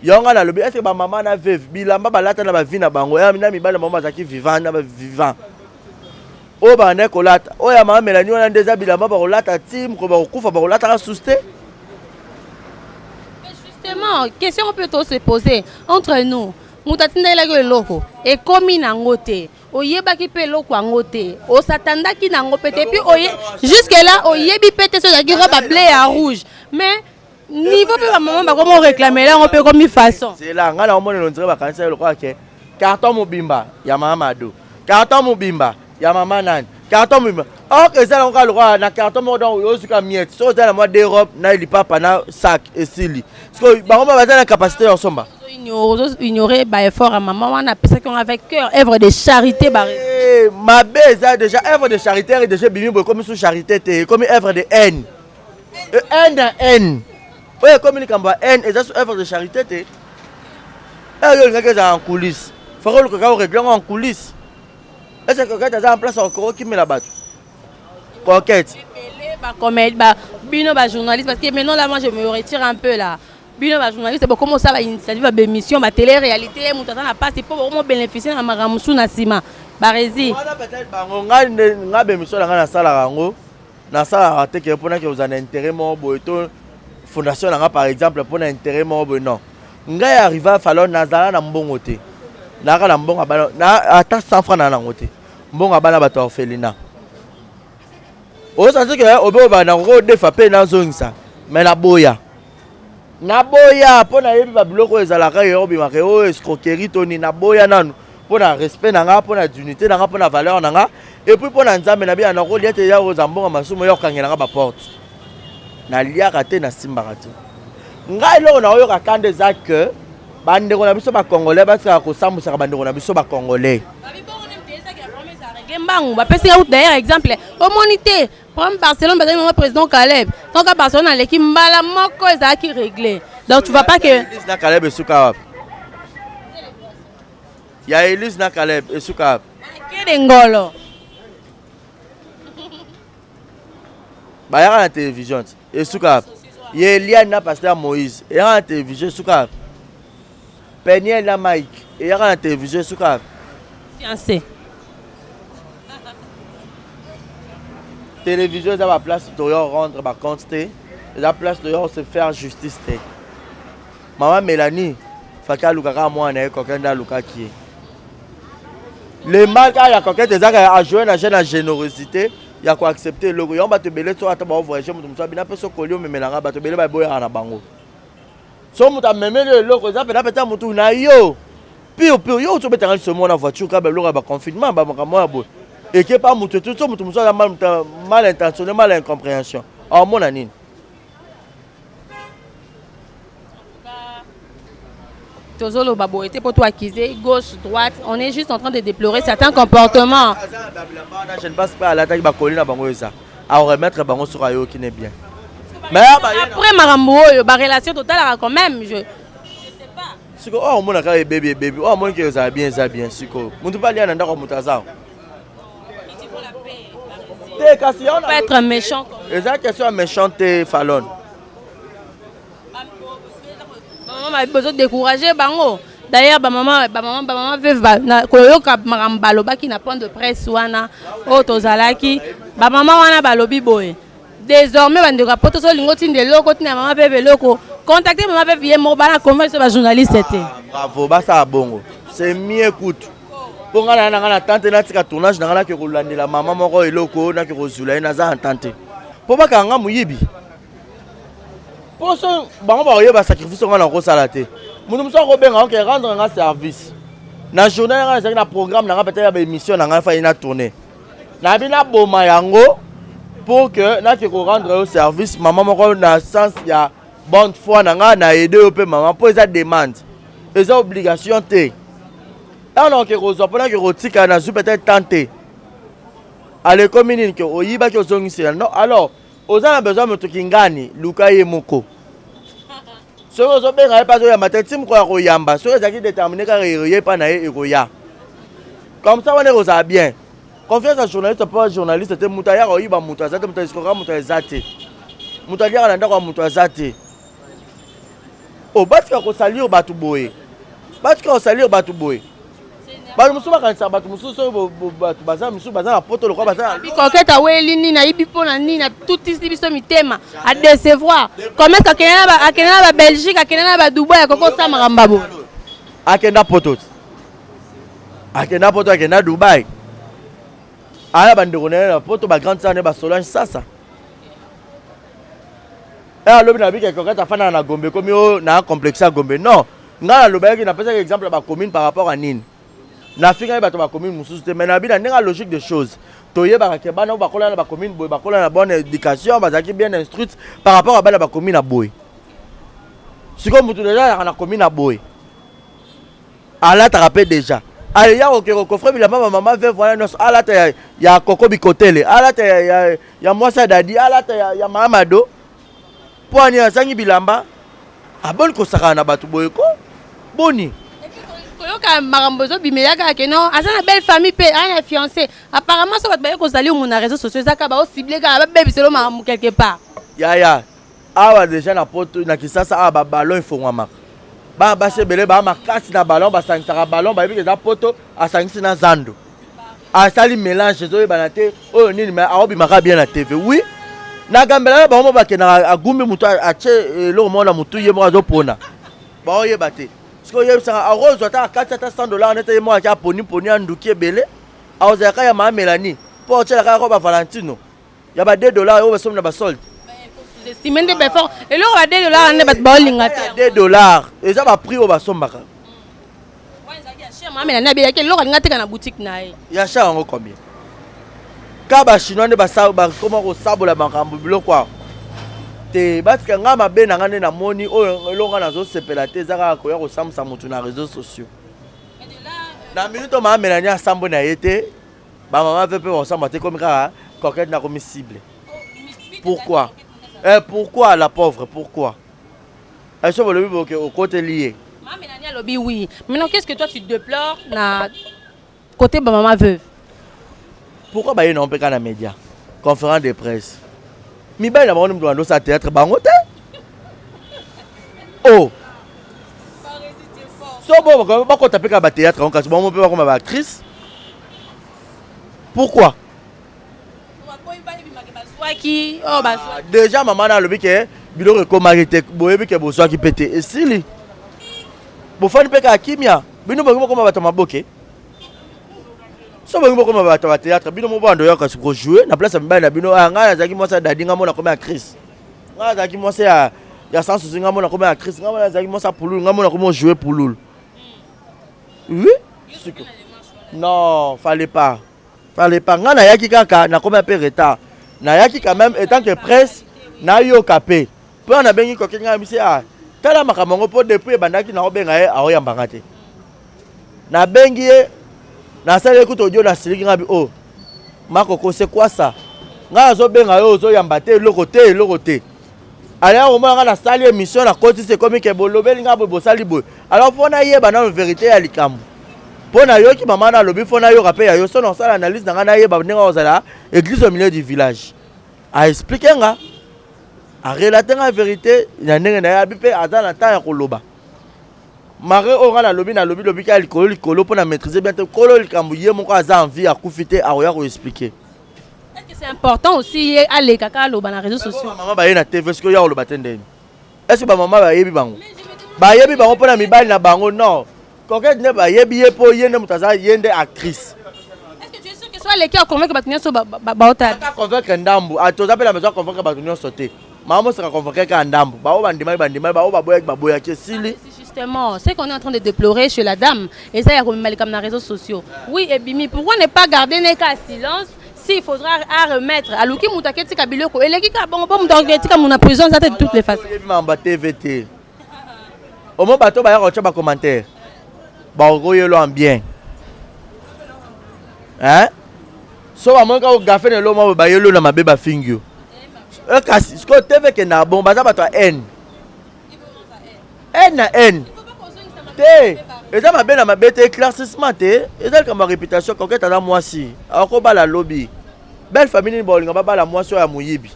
Yonga na lobi est-ce que ba maman na veuve bilamba balata na ba vie na bango ya mina mibala maman zaki vivant na ba vivant. O ba ne kolata o ya mama melani wana ndeza bilamba ba kolata tim ko ba kufa ba kolata ka susté. Justement, question on peut se poser entre nous. Mutatinda la go loko et komi nango te. Oyebaki pe loko ango te. O satandaki nango pete puis oye jusque là oyebi pete so ya gira ba blé à rouge. Mais niveau pe maman ba comment réclamer là on peut comme façon. C'est là ngala omone no ndire ba kanisa le kwa ke carton mobimba ya mama Mado. Carton mobimba ya mama Nani. Carton mobimba. Ok ça on le roi na carton mo don yo suka miette. So ça la moi d'Europe na li papa na sac et sili. Parce que ba ngoma ba la capacité en somba. Ignorer bah effort à maman on a pensé qu'on avec cœur œuvre de charité barré. Ma beza déjà œuvre de charité et déjà bimi comme sous charité comme œuvre de haine. Haine. Oui, comme il y a haine et ça c'est œuvre de charité té. Il y a des en coulisses. Faut que le règle en coulisses. Est-ce que quelqu'un a en place encore qui met la batte? Coquette. Bino ba journaliste parce que maintenant là moi je me retire un peu là. Bino ba journaliste bon comment ça va initiative ba émission ba télé réalité mutata na passe pour vraiment bénéficier na maramusu na sima barezi. Voilà peut-être bango nga ba émission na sala rango na sala te que pour na que vous en intérêt mo boito fondation nga par exemple pour na intérêt mo bo non. Nga arrivé à falloir nazala na mbongo te. Na ka na mbongo ba na ata 100 francs na nango te. Mbongo ba na bato orphelinat. osanzi ke obe bana ko defa pe na zongisa mais na boya pona yebi ba biloko ezalaka yo bimaka o escroquerie toni na boya nanu pona respect nanga pona dignité nanga pona valeur nanga et puis pona nzambe na bia na ko liete ya ozambonga masumo yo kangela ba porte na liaka te na simbaka te ngai lo na oyo kakande za que bandeko na biso ba congolais ba tsaka ko samusaka bandeko na biso ba congolais Mbangu bapesi ya d'ailleurs exemple omonité comme Barcelone bazali président Caleb donc à Barcelone à l'équipe mbala moko ezaki réglé donc tu vois pas que Elise na Caleb esuka ya Elise na Caleb esuka ke ngolo bayaka na télévision esuka ye Eliane na pasteur Moïse eyaka na télévision esuka Peniel na Mike eyaka na télévision esuka fiancé télévision ça va place de rendre ma compte la place de se faire justice maman Mélanie faka lukaka moi na kokenda lukaki le mal ka ya kokete zaka a jouer na jeune générosité ya ko accepter logo yomba te belé to ata ba voyager mutu musa bina peso kolio memelanga ba to belé ba boya na bango so muta memele logo za pe na peta mutu na yo pio yo to betanga ce monde na voiture ka ba logo ba confinement ba mo bo et que pas mutu tout mutu musa mal intentionné mal incompréhension en mon anine Tozolo babo était pour toi accuser gauche droite on est juste en train de déplorer certains comportements je ne passe pas à l'attaque ba kolina bango ça à remettre bango sur ayo qui n'est bien mais après marambo ba relation totale quand même je sais pas siko oh mon aka bébé oh mon que ça bien siko mutu pas liana ndako mutazao on peut être méchant c'est une question méchante Fallon maman besoin de décourager bango d'ailleurs maman veuve na koyoka marambalo baki na point de presse wana o tozalaki maman wana balobi boye désormais bande rapport so lingo tinde loko tina maman veuve loko contacter maman veuve ye mo bana convaincre ba journaliste était bravo ba ça bongo c'est mieux écoute pour ngana na tante na tika tournage na ngana ke kolandela maman moko eloko na ke kozula na za tante po baka nga muyibi pour ça bango ba yeba sacrifice ngana ko salate mutu muso ko benga ke rendre nga service na journée nga na programme na peut-être ba émission na nga fa ina tourner na bina boma yango pour que na ke ko rendre au service maman moko na sens ya bonne foi na nga na aider pe maman pour ça demande et ça obligation te alors que vous apprenez que vous tika na zu peut-être tenté à l'école minine que oyiba que ozongisi non alors vous avez besoin de tukingani luka ye moko so vous benga pas ya matetim ko ya koyamba so ezaki déterminer ka ye pa na ye ekoya comme ça on est rosa bien confiance à journaliste pas journaliste te mutaya ko yiba mutu azate mutu iskoka mutu ezate mutu alia na ndako mutu azate o batika ko salir batu boye batu musuba kanisa batu mususo batu baza musuba baza na poto lokwa baza bikoketa weli nini na ibi pona nini na tout ici biso mitema à décevoir comme est-ce akena ba Belgique akena ba Dubai akoko sa marambabo akenda poto akenda Dubai ala bandeko na poto ba grande sane ba Solange sasa lobi na bika koketa fana na Gombe comme na complexe à Gombe non ngala lobaki na pesa exemple ba commune par rapport à nini na finga ba to ba commune mususu te mais na bina ndenga logique des choses toye ba ke bana ba kola na ba commune boy ba kola na bonne éducation ba zaki bien instruite par rapport à bana ba commune na boy siko mutu déjà na commune na boy ala ta rappelle déjà ale ya ko coffre bila maman veut voir nos ala ta ya koko bikotele ala ta ya mwasa dadi ala ta ya mamado poani asangi bilamba abon ko saka na batu boy ko boni koyoka marambo zo bimelaka ke non azana belle famille pe ana fiancé apparemment ça va te ko sali mon réseaux sociaux ça ka ba o ciblé ka ba bébé selo marambo quelque part ya awa déjà na poto na kisasa aba ballon il faut ngama ba sebele ba makasi na ballon ba sangisa ballon ba biki za poto asangisi na zando asali mélange zo ba na te o nini mais aobi maka bien na TV oui na gambela ba mo ba ke na agumbi mutu ache lo mo na mutu ye mo zo pona ba o ye bate siko ye sanga arose ata $400 nete mo acha poni anduki ebele aozaka ya ma Mélanie po chela ka ko ba Valentino Il y a $2 et on va sommer la solde. Vous estimez des efforts. Et là, on va $2 on est bowling à terre. $2 et ça va prix au va sommer. Il y a cher en combien? Quand les Chinois ne savent pas comment on sable la banque, quoi. Te parce que ngama be na ngane na moni o longa na zo sepela te zaka ko ya ko samsa mutu na réseaux sociaux. Na minute ma melania sambo na yete ba mama veut pas ensemble te comme ka coquette na comme cible. Pourquoi? Pourquoi la pauvre? Pourquoi? Elle se veut au côté lié. Maman Mélania lobby oui. Maintenant qu'est-ce que toi tu déplores na côté ba maman veuve? Pourquoi ba yon pe ka na média? Conférence de presse. Mi ba na moni mdo sa théâtre bango te. Oh. So bon ba ko taper ka ba théâtre on ka bon pe ba comme ba actrice. Pourquoi? Déjà maman na lobi ke biloko ko marité boyebi ke bo so ki pété et sili. Bo fani pe ka kimia bino bango ko ba maboke. So bango ko ba théâtre bino mo bando ya ka ko jouer na place mbana bino nga zaki mo sa dadi nga mo na comme actrice. Nga zaki mo sa ya sans souci nga mo na comme actrice nga mo zaki mo sa poulul nga mo na comme jouer poulul. Oui? Non, fallait pas. Fallait pas. Nga na yaki kaka na comme un peu retard. Na yaki quand même étant que presse na yo kapé. Pe on a bengi ko kinga misi a. Tala makamongo po depuis bandaki na obenga e a oyambanga te. Na bengi e na sale kuto dio na siliki ngabi oh. Makoko c'est quoi ça? Nga zo benga yo zo yamba te loko te. Alors au moins na sale émission na koti c'est comme que bolobeli nga bo sali boy. Alors fona yeba na vérité ya likambo. Pona yo ki mama na lobi fona yo rappel ya yo so na sala analyse na na yeba ndinga ozala église au milieu du village. A expliquer nga a relater la vérité na ndenge na ya bipe azana ta ya koloba. Mare ora na lobi ka likolo pona maîtriser bien te kolo likambo ye moko aza envie à kufite a roya ko expliquer. Est-ce que c'est important aussi aller kaka loba na réseaux sociaux? Maman ba ye na TV est-ce que ya loba tendeni? Est-ce que ba maman ba yebi bango? Ba yebi bango pona mibali na bango non. Coquette ne ba yebi po yende mutaza yende actrice. Est-ce que tu es sûr que soit les qui ont convaincu batunyo so ba ota? Convaincre ndambu a to appelle la maison convaincre batunyo sauter. Maman sera convaincre ka ndambu. Ba o bandima ba o baboya ke sili. Justement, c'est qu'on est en train de déplorer chez la dame et ça y a comme mal comme dans les réseaux sociaux. Oui et bimi pourquoi ne pas garder les cas silence? S'il faudra à remettre à Luki Moutaketi Kabiloko et les qui bon Moutaketi comme on a prison ça de toutes les façons. Mamba TVT. Au moins bateau ba ya ko ba commentaire. Ba royelo en bien. Hein? So ba monka o gafe ne lo mo ba yelo na mabe ba fingyo. E kasi sko TV ke na bon ba za bato N. N na N. Te. Et ça m'a bien mabe te éclaircissement te. Et ça comme réputation coquette à moi si. Ako ba la lobby. Belle famille ni bolinga ba la moi so ya muyibi.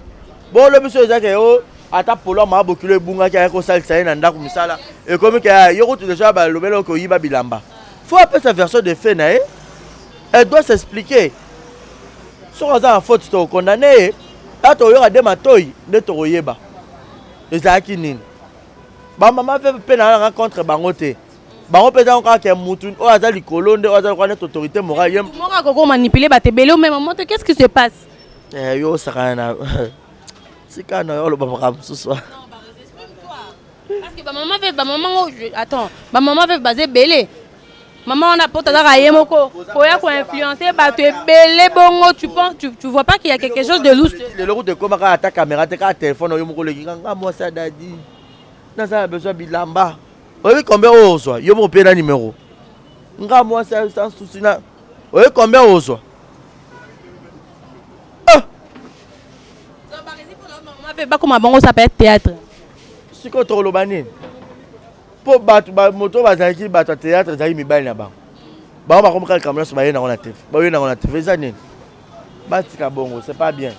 Bon lobby so za ke o ata polo ma bokilo bunga ki ko salisa na ndako misala. Et comme que yo ko déjà ba lobelo ko yiba bilamba. Faut appeler sa version de fait na elle doit s'expliquer. Si on a une faute, tu es condamné. Là, tu as des matoy de Toroyeba. Et ça qui n'est pas. Maman fait peine à rencontrer Bangote. Bango peut être encore qu'un mouton. Oh, ça, les colons, oh, ça, une autorité morale. Moi, quand manipuler, bah, t'es belé au même moment. Qu'est-ce qui se passe? Yo, ça va. C'est quand on le va ce soir. Parce que maman fait, maman, attends, maman fait baser belé. Maman on a pas tendance yemoko. Koya ko influencer ba tu es belé bongo tu penses tu vois pas qu'il y a quelque chose de louche. Le route de comment à ta caméra ta téléphone yomoko le nga moi ça dadi. Na ça besoin bilamba. Oui combien on soit yomo pe na numéro. Nga moi ça sans souci na. Oui combien on soit. Ah. Donc par exemple maman fait pas comme bongo ça peut être théâtre. Si ko to lo banine. Po batu ba moto bazaki batu théâtre zaki mibali na ba. Ba ba comme caméra sur ba yena on a TV. Ba yena on a TV ça nini. Ba tika bongo, c'est pas bien.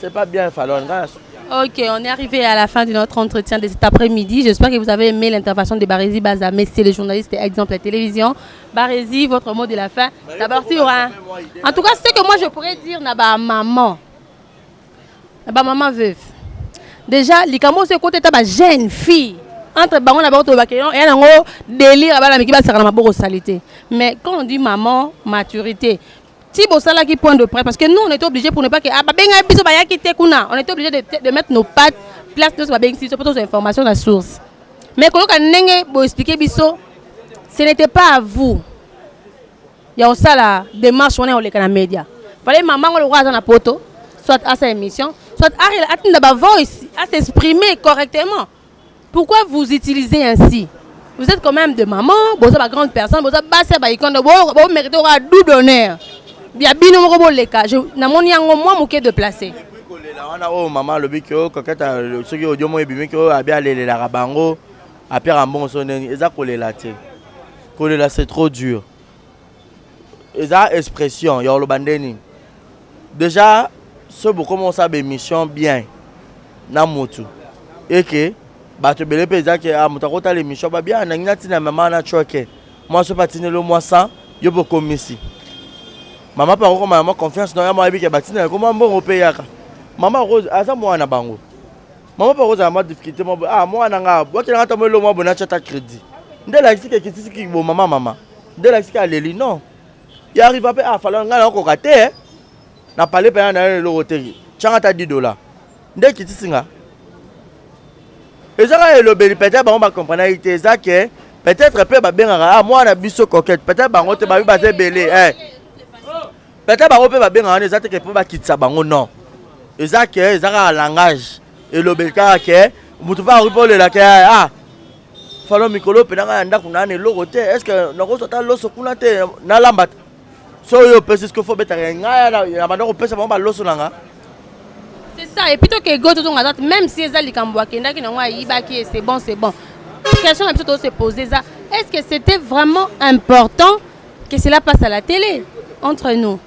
C'est pas bien Fallon. OK, on est arrivé à la fin de notre entretien de cet après-midi. J'espère que vous avez aimé l'intervention de Barézy Baza, Messi le journaliste et exemple la télévision. Barézy, votre mot de la fin. D'abord sur un. En tout cas, ce que moi je pourrais dire na ba maman. Na ba maman veuve. Déjà, likamo c'est côté ta ba jeune fille. Entre bango na bato bakeyon et nango délire ba la miki ba sera na maboko salité. Mais quand on dit maman, maturité, Thibaut Sala qui point de presse parce que nous on était obligés pour ne pas que on était obligés de mettre nos pattes place de pour nos informations la source. Mais quand on a expliqué biso, ce n'était pas à vous. Il y a ça la démarche on est dans les médias. Fallait maman on le voit dans la poto, soit à sa émission, soit à atteindre voice, à s'exprimer correctement. Pourquoi vous utilisez ainsi? Vous êtes quand même de maman, vous êtes une grande personne, vous êtes basse, vous méritez un double honneur. Il y a bien de cas. Je n'ai moins de placer. Maman, le bikyo, coquette, ceux qui ont dit moi, bimiko, a bien les rabango, a pire un bon son, ils ont collé la tête. Collé là, c'est trop dur. Ils ont expression, il y a le bandeni. Déjà, ceux qui commencent à émission bien, namotu, et que bato belé pesa que a mutakota l'émission ba bien, na tina maman na choqué. Moi je patine le mois sans, yo bo komisi. Maman par contre maman confiance dans moi bi que batine comment bon payaka. Maman rose asa moi na bango. Maman par contre a ma difficulté moi moi na nga, bo kila ngata mo le mois bona chata crédit. Ndela kisi ke kisi ki bo maman. Ndela kisi ka leli non. Il arrive pas falloir nga ko raté na parler pa na le hôtel. Changa $10. Ndela kisi nga. Et ça, le peut-être on va comprendre que peut-être peu bien moi on a biso coquette peut-être on te va baser belé peut-être on peut bien on est que pour quitter ça bango non et ça que ça langage et le belka que vous tu vas ripoler là que fallo mikolo penanga nda kuna ne logote est-ce que noko sota loso kuna te na lambat so yo peut ce que faut bettre nga ya bando peut ça ba loso nanga. C'est ça, et plutôt que go tout même si les Alikamboa qui c'est bon, c'est bon. La question est plutôt se poser ça. Est-ce que c'était vraiment important que cela passe à la télé entre nous?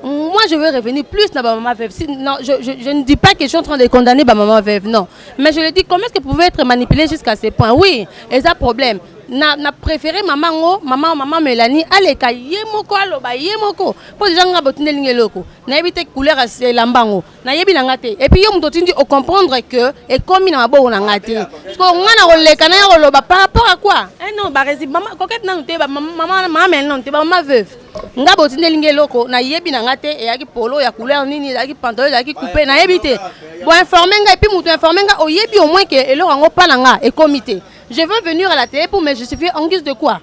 Moi, je veux revenir plus dans ma maman veuve. Non, je ne dis pas que je suis en train de condamner ma maman veuve, non. Mais je le dis, comment est-ce que vous pouvez être manipulé jusqu'à ce point? Oui, et ça problème. Na préféré maman Mélanie allez ka yemoko aloba yemoko pour les gens nga botine linge loko na éviter couleur à lambango na yebi na ngate et puis yo muto tindi au comprendre que et comme na mabo na ngate parce que nga na oleka na oloba par rapport à quoi non ba rési maman coquette na nté ba maman mais non té ba maman veuve nga botine linge loko na yebi na ngate et yaki polo ya couleur nini yaki pantalon yaki coupé na yebité bon informer nga et puis muto informer nga o yebi au moins que elo ngo pa na nga et comité. Je veux venir à la télé pour me justifier en guise de quoi?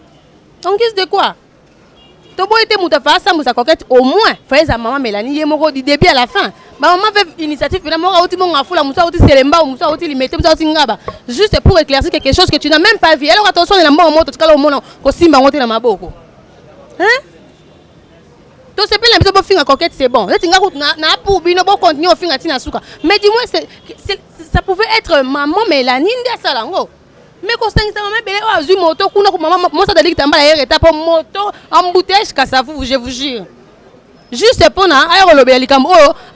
En guise de quoi? Tobo était moutafa, ça moussa coquette au moins. Fais à maman Mélanie, yemoko du début à la fin. Ma maman fait initiative, finalement, outi mon afou, la moussa outi selemba, moussa outi limité, moussa outi ngaba. Juste pour éclaircir quelque chose que tu n'as même pas vu. Alors attention, il y a un bon mot, tout cas, au monde, qu'aussi m'a monté dans ma boko. Hein? Donc c'est pas l'habitude pour finir coquette, c'est bon. Là, tu n'as pour bino pour continuer au finir à tina souka. Mais dis-moi, ça pouvait être maman Mélanie, ndia salango. Mais quand ça maman belé azui moto kuna ko maman moi ça dali tamba la étape moto embouteillage kasafu je vous jure juste pour na ayo lobe likam o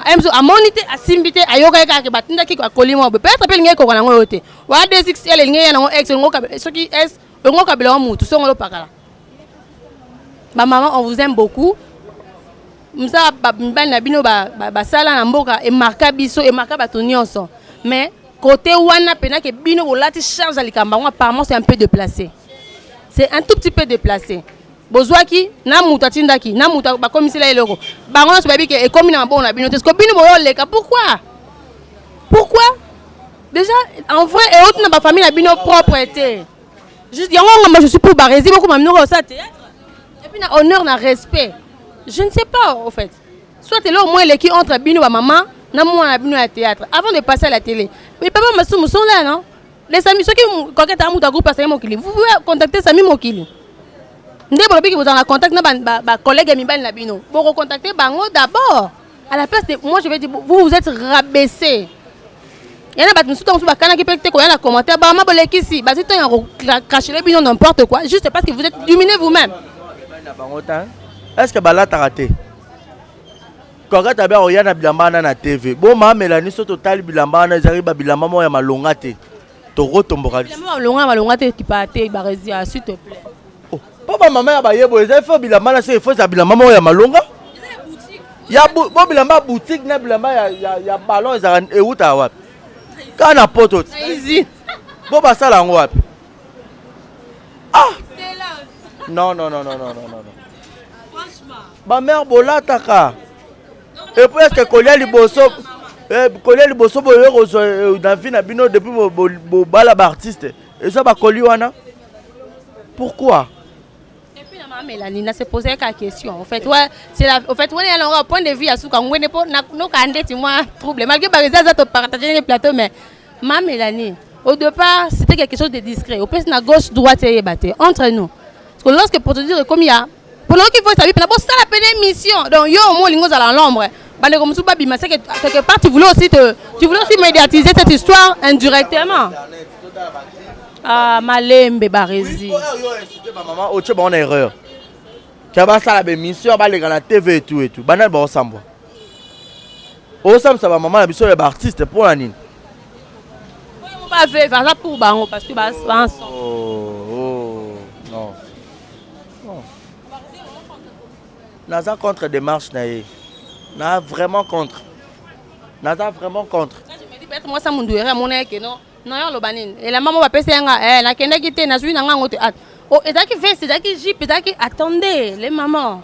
amzo amonité asimbité ayoka ka ke batinda ki ko kolimo peut-être pe ngeko kana ngoyote wa 2XL ngeye na ngo ex ngoka soki s ngoka bela mutu so ngolo pakala ba maman on vous aime beaucoup msa ba mbana bino ba sala na mboka e marka biso e marka batonyonso mais côté wana pena que bino volati charge alikamba apparemment c'est un peu déplacé. C'est un tout petit peu déplacé. Bozwaki na muta tindaki na muta ba komisila eloko. Ba ngona so babi ke e komi na bon na bino te ko bino boyo leka pourquoi? Pourquoi? Déjà en vrai et autre na ba famille na bino propreté. Juste yango moi je suis pour barési beaucoup mamino ça théâtre. Et puis na honneur na respect. Je ne sais pas au fait. Soit là au moins les qui entre bino ba maman na moi bino à théâtre avant de passer à la télé. Mais papa Massou sont là non? Les amis ceux qui coquette à muta groupe Sami Mokili. Vous pouvez contacter Sami Mokili. Ndé bolobi que vous en contact na ba collègue mi ban na bino. Vous recontacter bango d'abord. À la place de moi je vais dire vous êtes rabaissé. Yana bat musu ton ba kana ki pekte ko yana commentaire ba ma boleki si ba si ton ya cracher les bino n'importe quoi juste parce que vous êtes dominé vous-même. Est-ce que bala t'a raté? Quand tu as bien bilamba na TV, bon ma Mélanie so total bilamba na zari ba bilamba mo ya malonga te. To rotomboka. Bilamba malonga te qui paté ba résia s'il te plaît. Oh, papa maman ya ba yebo, ils faut bilamba na c'est faut za bilamba mo ya malonga. Ya bon bilamba boutique na bilamba ya ballon za e uta wapi. Kana poto. Easy. Bon ba sala ngo wapi. Ah. Non. Ba mère bolataka. Et puis est-ce que Kolia Liboso Kolia Liboso boyo na vie na bino depuis bo bala artiste. Et ça ba Koli wana? Pourquoi? Et puis la maman Mélanie n'a se posé la question. En fait, ouais, c'est la au fait on est à un point de vue à souka on n'est pas no kandé moi trouble. Malgré par exemple ça te partager les plateaux mais maman Mélanie au départ c'était quelque chose de discret. Au plus na gauche droite et batté entre nous. Parce que lorsque pour te dire comme il y a pendant qu'il faut savoir pour ça la peine mission. Donc yo au moins lingo à l'ombre. Bande comme Souba Bima, c'est que quelque part tu voulais aussi médiatiser cette histoire indirectement. Ah, Malembe Barési. Maman, au tchèque, on a erreur. Kaba ça la mission, on va aller dans la TV et tout et tout. Banal, on s'en va. On s'en va, maman, la mission est artiste pour la nine. On va faire ça pour Bango parce que bah oh, non. Non. Naza contre démarche naïe. N'a vraiment contre. Naza vraiment contre. Je me dis peut-être moi ça mon doué mon que non. Non yo lobanine. Et la maman va passer nga la kende kité na suite nga ngote at. Oh et ça qui fait c'est ça qui jip et ça qui attendez les mamans.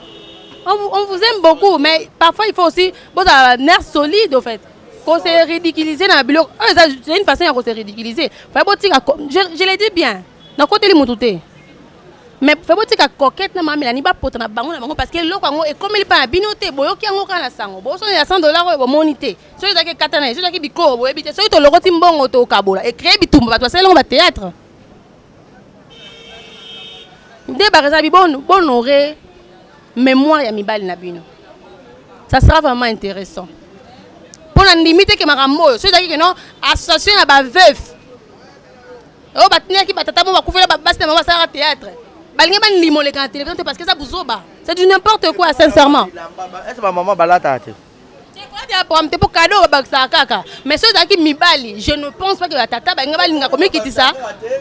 On vous aime beaucoup mais parfois il faut aussi bon un nerf solide au fait. Qu'on se ridiculiser dans la bilo. C'est une façon de se ridiculiser. Je l'ai dit bien. Dans côté les moutouté. Mais faut pas dire que coquette na mama Mélanie ba poto na bango parce que loko ngo et comme il pas binoté boyoki ngo kana sango bo so ya $100 bo monité so ça que katana so ça que biko bo ebité so to loko timbongo to kabola et créer bitumba ba to sala ngo théâtre de baraza bi bon honorer mémoire ya mibali na bino ça sera vraiment intéressant pour la limite que makambo so ça que non association na ba veuf o batnia ki batata mo ba kufela ba basi na mama sala théâtre. Parce que ça vous oba. C'est du n'importe quoi, sincèrement. Est-ce que ma maman balata? Pour cadeau, mais ceux qui m'ibali, je ne pense pas que la tata va comme qui ça.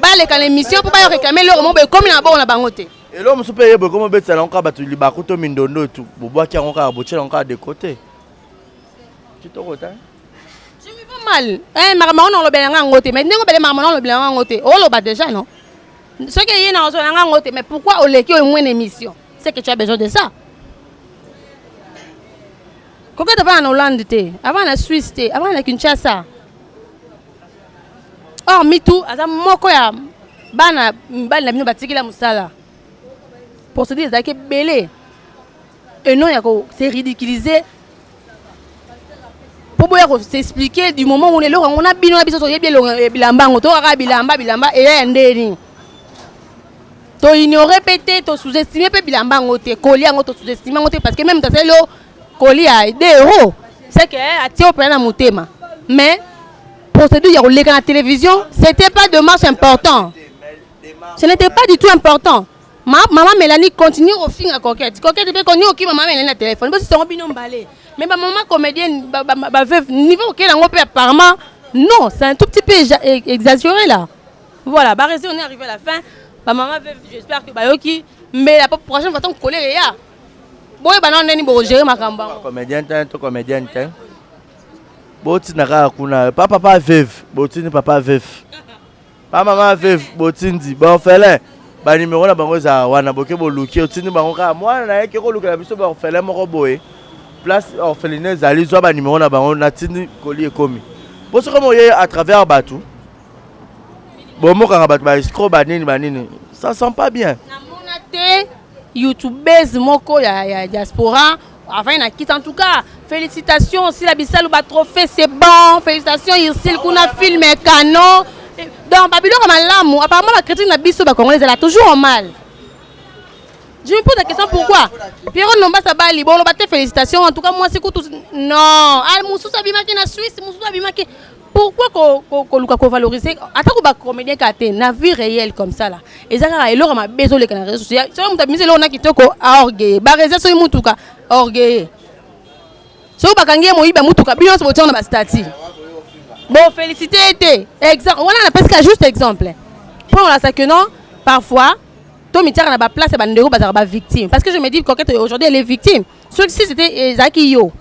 Balé quand l'émission pour pas réclamer leur mot comme il a bon la bangote. Et l'homme se paye comme bête ça encore battu li bakuto mindondo tout. Bobo qui a encore boché encore de côté. Tu te retends? Je me fais mal. Maman on le belanga ngote, mais n'engo belé maman on le belanga ngote. Oh le bat déjà non. Ce qui est dans un côté, mais pourquoi au lait qui a une émission? C'est que tu as besoin de ça. Quand tu vas en Hollande, avant la Suisse, avant la Kinshasa. Or, mitou, à moko ya bana bana bino batiki la musala. Pour se dire que belé. Et non, c'est ridiculisé. Pour pouvoir s'expliquer du moment où on est là, on a bino biso bien bilamba, on a bilamba et ndeni. To ignorer pété, to sous-estimer pe bilamba ngote, Koli a ngoto sous-estimer ngote parce que même dans celle Koli a des héros. C'est que a tiré au plan à mutema. Mais pour se dire il y a la télévision, c'était pas de marche important. Ce n'était pas du tout important. Maman Mélanie continue au film à coquette. Coquette peut continuer au qui maman Mélanie à téléphone. Parce que c'est un binom balai. Mais ma maman comédienne niveau auquel on peut apparemment non, c'est un tout petit peu exagéré là. Voilà, bah on est arrivé à la fin. Ma maman j'espère que Bayoki mais la prochaine fois on coller ya. Boy banan neni bo gérer makamba. Comédien to comédien ten. Boti naka kuna papa veuve, boti ni papa veuve. Pa maman veuve, boti ndi bon fele. Ba numéro na bango za wana boke bo luki otini bango ka moi na yeke ko luka biso ba fele moko boye. Place orphelinat zali zo ba numéro na bango na tini koli ekomi. Bo so comme à travers Batou. Bon, moi, quand ça sent pas bien. YouTubeuse moko ya diaspora enfin na quitte en tout cas félicitations aussi la Bissau ba trophée c'est bon félicitations Irsil kuna film canon donc Babylone comme l'amour apparemment la critique na Bissau ba congolaise elle a toujours mal. Je me pose la question pourquoi Pierrot Nomba Sabali bon ba félicitations en tout cas moi c'est tout non al Moussou Sabimaki na Suisse Moussou Sabimaki. Pourquoi qu'on valoriser attends qu'on va comédien qui na vie réelle comme ça là et ça et là on a besoin les réseaux sociaux ça on t'a mis là on a qui toko orgueil bareza so mutuka orgueil so bakangie moyiba mutuka bien so botia na ba stati bon féliciter exemple voilà on a presque juste exemple pour la ça que non parfois to mitara na ba place ba ndeko ba victime parce que je me dis coquette aujourd'hui elle est victime celui-ci c'était Zaki Yo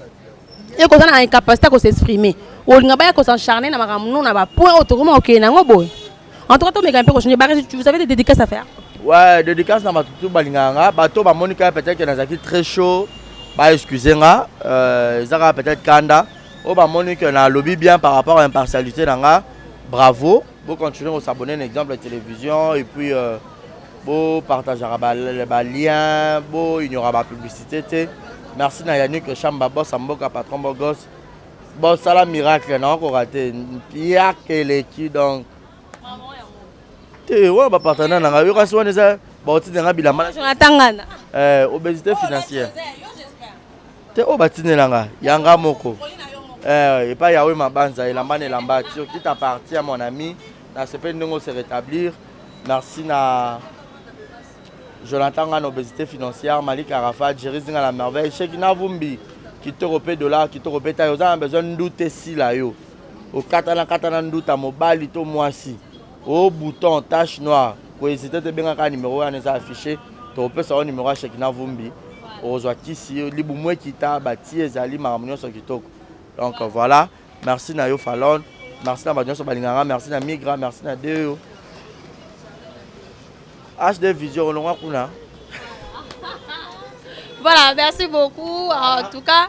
et qu'on a incapacité à s'exprimer on n'a pas s'encharner na makamno na ba point autrement OK na ngo boy en tout cas to me un peu continuer vous avez des dédicaces à faire Ouais, dédicace na batutu balinganga, bato ba monika peut-être que nazaki très chaud, ba excusez-nga, zaka peut-être kanda, o ba monika na lobby bien par rapport à l'impartialité nanga, bravo, vous continuez à s'abonner à exemple à la télévision et puis vous partagez les liens, vous il y aura la publicité. Merci na Yannick Chamba boss Amboka patron Bogos. Bon ça la miracle non encore raté. Pia que l'équipe donc ouais, bah partenaire nanga yo kasi wana ça ba ti nga bilamba Jonathan obésité financière te o batine nanga yanga moko et pas yawe mabanza elamba ne lamba ti qui t'appartient à mon ami na sepe ndongo se rétablir. Merci na Jonathan ngana obésité financière Malik Arafat Jerry Zinga la merveille Shekina Vumbi qui te repé dollar qui te repé ta yo a besoin douter si la yo au katana nduta mobile to moisi au bouton tache noire pour hésiter de bien un numéro à nous afficher tu peux savoir numéro à Shekina Vumbi aux ici libu moi qui t'a bâti ezali maramonion sur kitoko. Donc voilà, merci na yo Fallon, merci na badjon so balinganga, merci na Migra, merci na Deo HD Vision on kuna. Voilà, merci beaucoup en tout cas.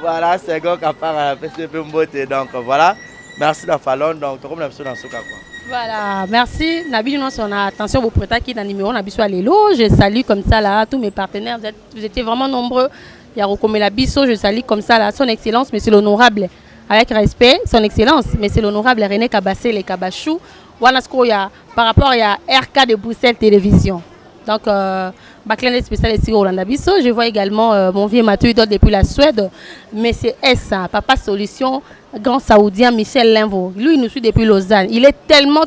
Voilà, c'est go qui part à la PCP Mbote. Donc voilà, merci la Fallon. Donc comme l'impression dans ce cas quoi. Voilà, merci. Nabi, nous on a attention vos prêtats qui dans le numéro Nabi soit Lelo. Je salue comme ça là tous mes partenaires. Vous étiez vraiment nombreux. Il y a Rocomé la Bisso, je salue comme ça là son excellence, monsieur l'honorable, avec respect, son excellence, monsieur l'honorable René Kabassé les Kabachou. Voilà ce qu'il y a par rapport à RK de Bruxelles Télévision. Donc, Baclin spécial ici au Hollande Bisso. Je vois également mon vieux Mathieu depuis la Suède. Mais c'est S, Papa Solution, grand saoudien Michel Limvo. Lui, il nous suit depuis Lausanne. Il est tellement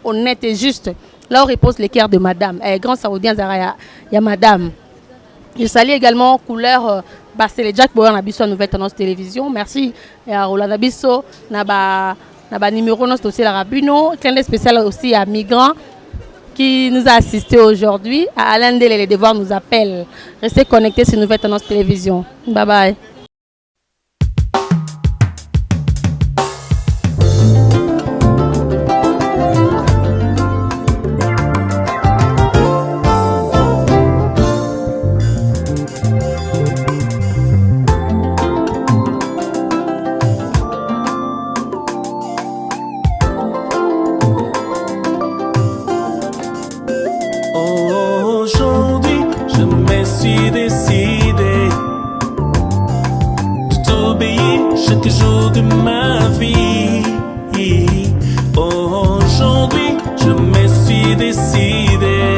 honnête et juste. Là, on repose les cœurs de madame. Grand saoudien, Zara, il y a madame. Je salue également couleur Bassel Jack Boyer Nabisso à Nouvelle Tendance Télévision. Merci à Hollande Bisso. Naba numéro notre aussi la Rabuno. Clin spécial aussi à Migrant qui nous a assisté aujourd'hui. À Alain Dele, les devoirs nous appellent. Restez connectés sur Nouvelle Tendance Télévision. Bye bye. Chaque jour de ma vie, aujourd'hui je me suis décidé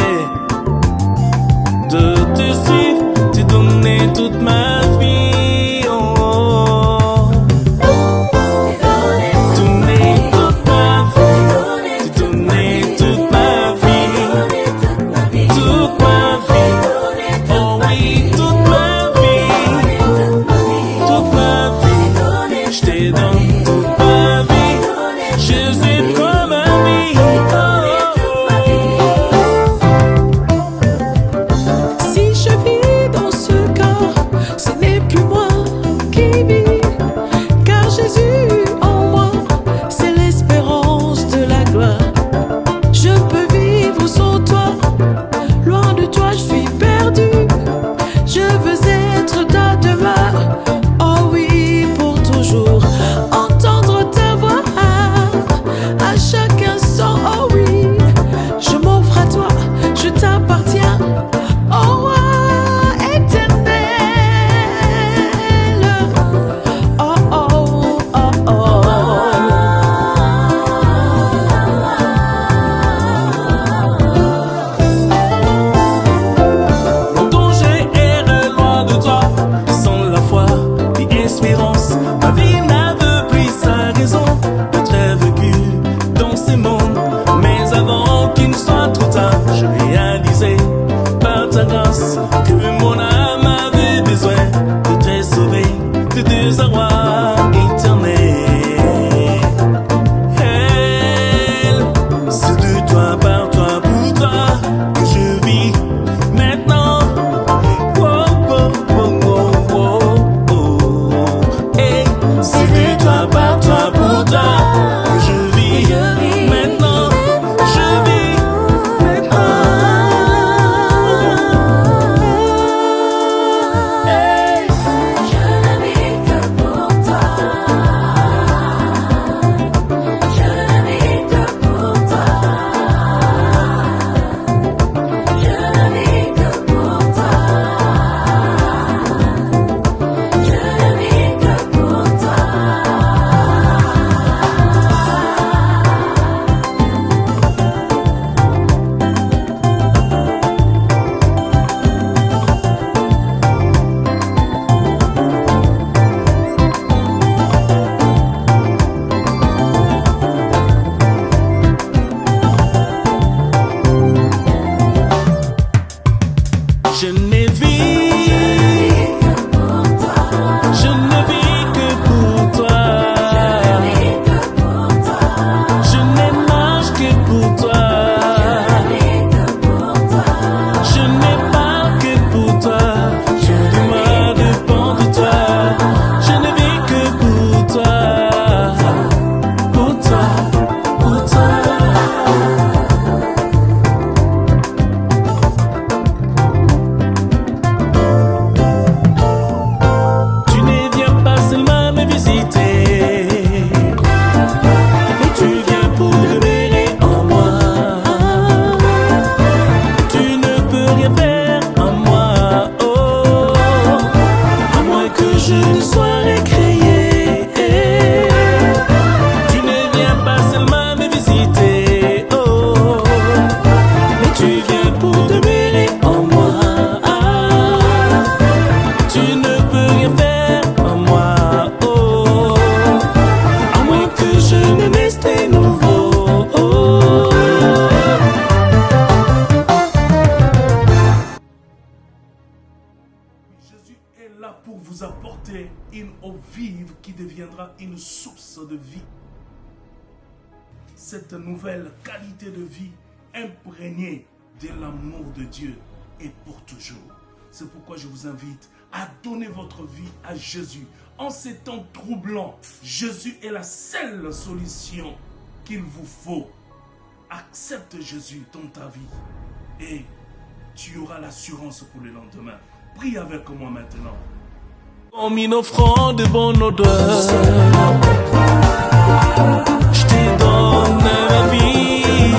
de te suivre, te donner toute ma vie. Donner toute ma vie, te donner toute ma vie, toute ma vie. Oh oui, toute ma vie, toute ma vie. Je te donne toute ma vie, je suis comme un ami. Si je vis dans ce corps, ce n'est plus moi qui vis, car Jésus en moi, c'est l'espérance de la gloire. Je peux vivre sans toi, loin de toi je suis perdu. Je veux être ta demeure, oh oui, pour toujours. Entendre ta voix à chaque instant, oh oui. Je m'offre à toi, je t'appartiens, oh roi éternel. Oh oh oh oh. Mon danger est loin de toi, sans la foi ni espérance. Ma vie n'avait plus sa raison d'être vécue dans ces mondes. Mais avant qu'il ne soit trop tard, je réalisais par ta grâce que mon âme avait besoin de te sauver de désarroi éternel. C'est de toi, par toi, pour toi que je vis maintenant. Oh, oh, oh, oh, oh, oh. Hey, c'est de toi, par toi, pour toi que je vis maintenant. qui deviendra une source de vie. Cette nouvelle qualité de vie imprégnée de l'amour de Dieu est pour toujours. C'est pourquoi je vous invite à donner votre vie à Jésus. En ces temps troublants, Jésus est la seule solution qu'il vous faut. Accepte Jésus dans ta vie et tu auras l'assurance pour le lendemain. Prie avec moi maintenant. Comme une offrande de bonne odeur, je te donne ma vie,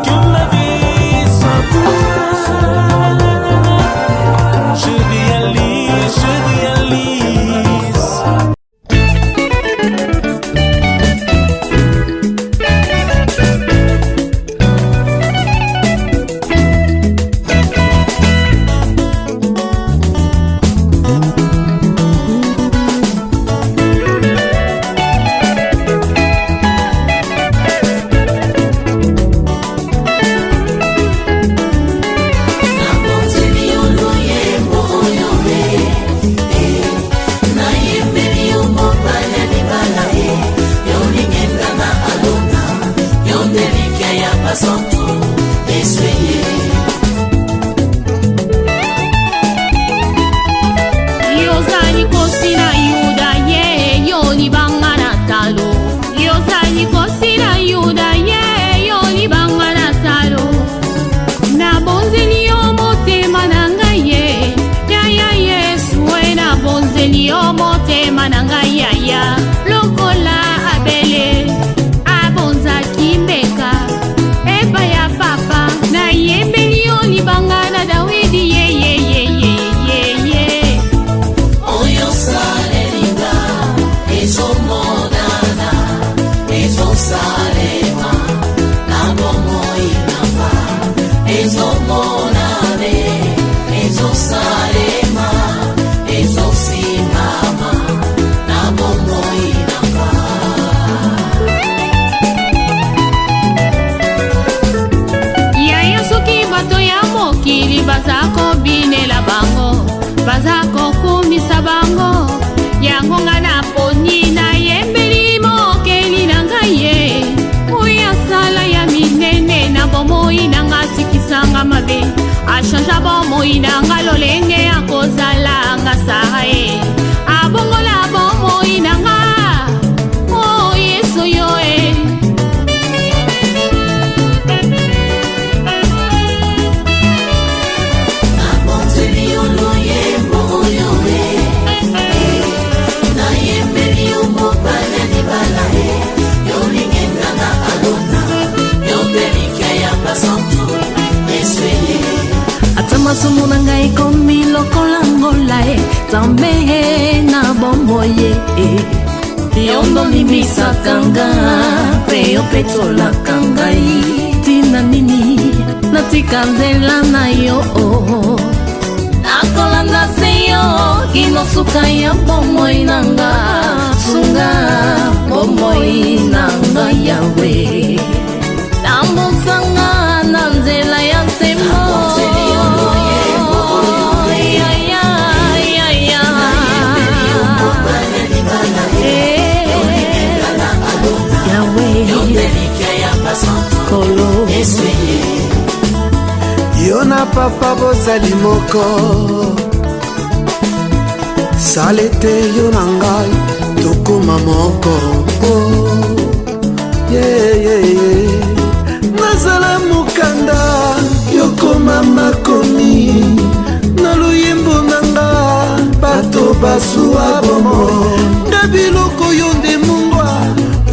que ma vie soit pour toi. Je réalise, achanja bomoi nanga lolenge ya kozala nga sae abongola bomoi nanga oh yesu yo masumu na ngai komi lokola ngola Zambe na bomoye Yondo limisaka nga Pe yo petolaka ngai Tina nini natika nzela na yo Nakolanda se yo Kinosuka ya bomoi nanga Sunga bomoi nanga yawe Tambosanga na nzela ya semo Yo na papa bozali moko Salete yo na ngai tokoma moko Nazala mukanda yokoma makomi Na luyembo nanga bato basuwa bomo Na biloko yo nde mungwa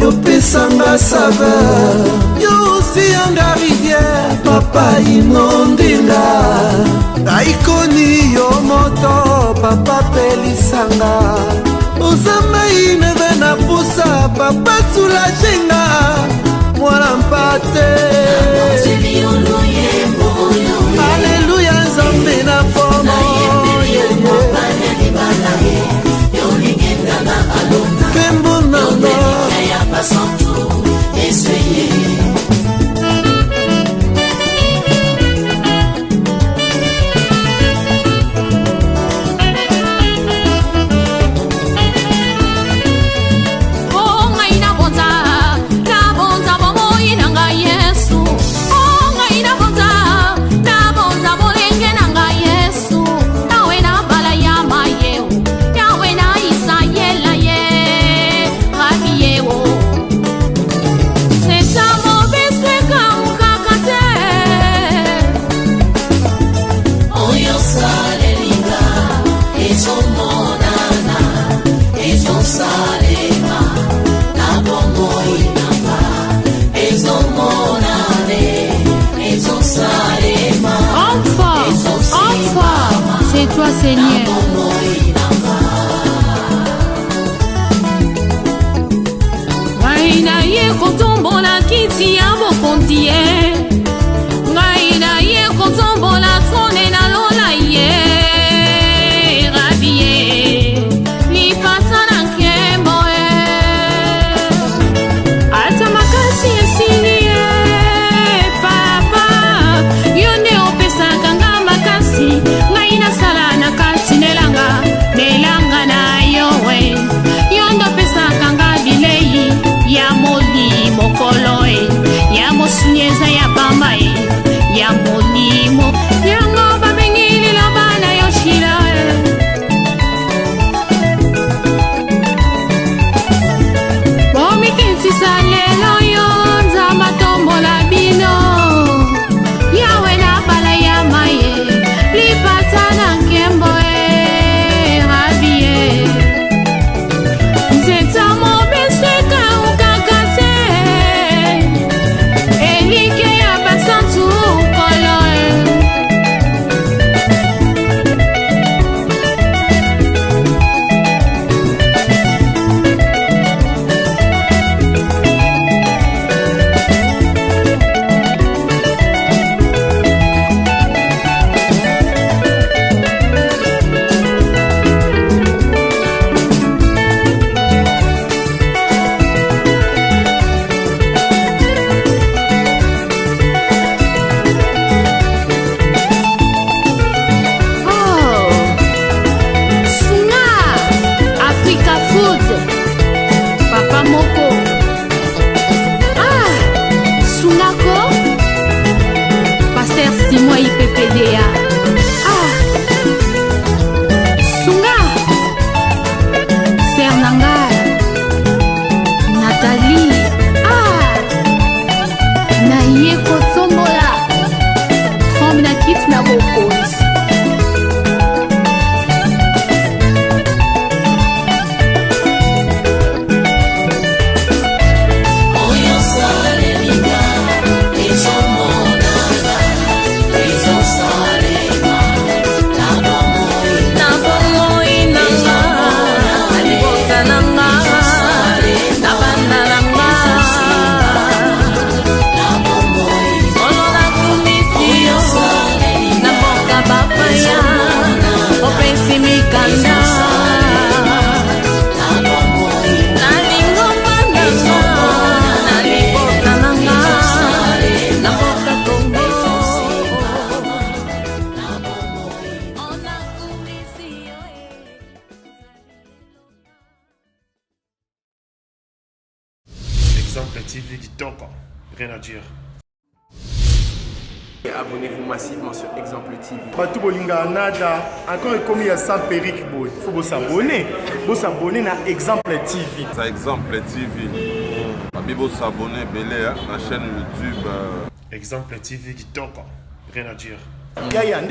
yopesanga saveur Yo osi anga rivière papa inondinga Daikoni yo moto papa pelisanga Ozamba ineve na pusa papa sulajenga Mwana mpate Alléluia nzambe na pomo Kembo nanga Seigneur. Ngai na ye kotombola kiti ya bokonzi ye, ngai na ye kotombola trone na lola ye, rabi ye lipasa na nkembo ye, ata makasi esili ye papa, yo nde opesaka nga makasi, ngai nasala na kati nelanga na yo we, yo nde opesaka nga bilei ya molimo kolo e, ya mosunyeza ya pamba e, ya molimo yango babengi liloba na yo shila e. Bomikintisa lelo yo nzamba tombola bino, yawe na bala ya maye lipata na nkembo e, rabi e. Nzeta mobeseka ukakate, elike ya basantu kolo e. Oh, Sunga Africa Food, Papa Moko. Ah, Sungako, Pasteur Simon IPPDA. Ah, Sunga, Sernanga, Nathalie. Ah, Naye Kotombola, Femme na kit na bokos. Exemple TV Kitoko, rien à dire. Abonnez-vous massivement sur Exemple TV. Batou bolinga nada encore comme il y a 100 perruques boy. Faut vous s'abonner. Vous s'abonner à Exemple TV. Ça Exemple TV. Vous s'abonner belé à la chaîne YouTube. Exemple TV Kitoko, rien à dire. Yaya,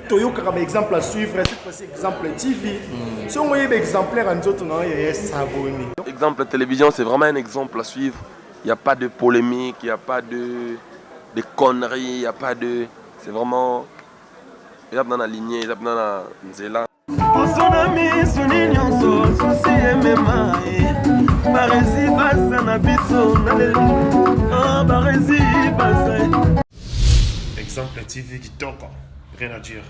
Toyo comme exemple à suivre, cette fois-ci Exemple TV. Si on voyait exemplaire en autres, non, il y a s'abonner. Exemple Télévision, c'est vraiment un exemple à suivre. Il n'y a pas de polémique, il n'y a pas de conneries, il n'y a pas de... C'est vraiment... Il y a dans la lignée, il y a dans la nzela. Exemple TV Kitoko, rien à dire.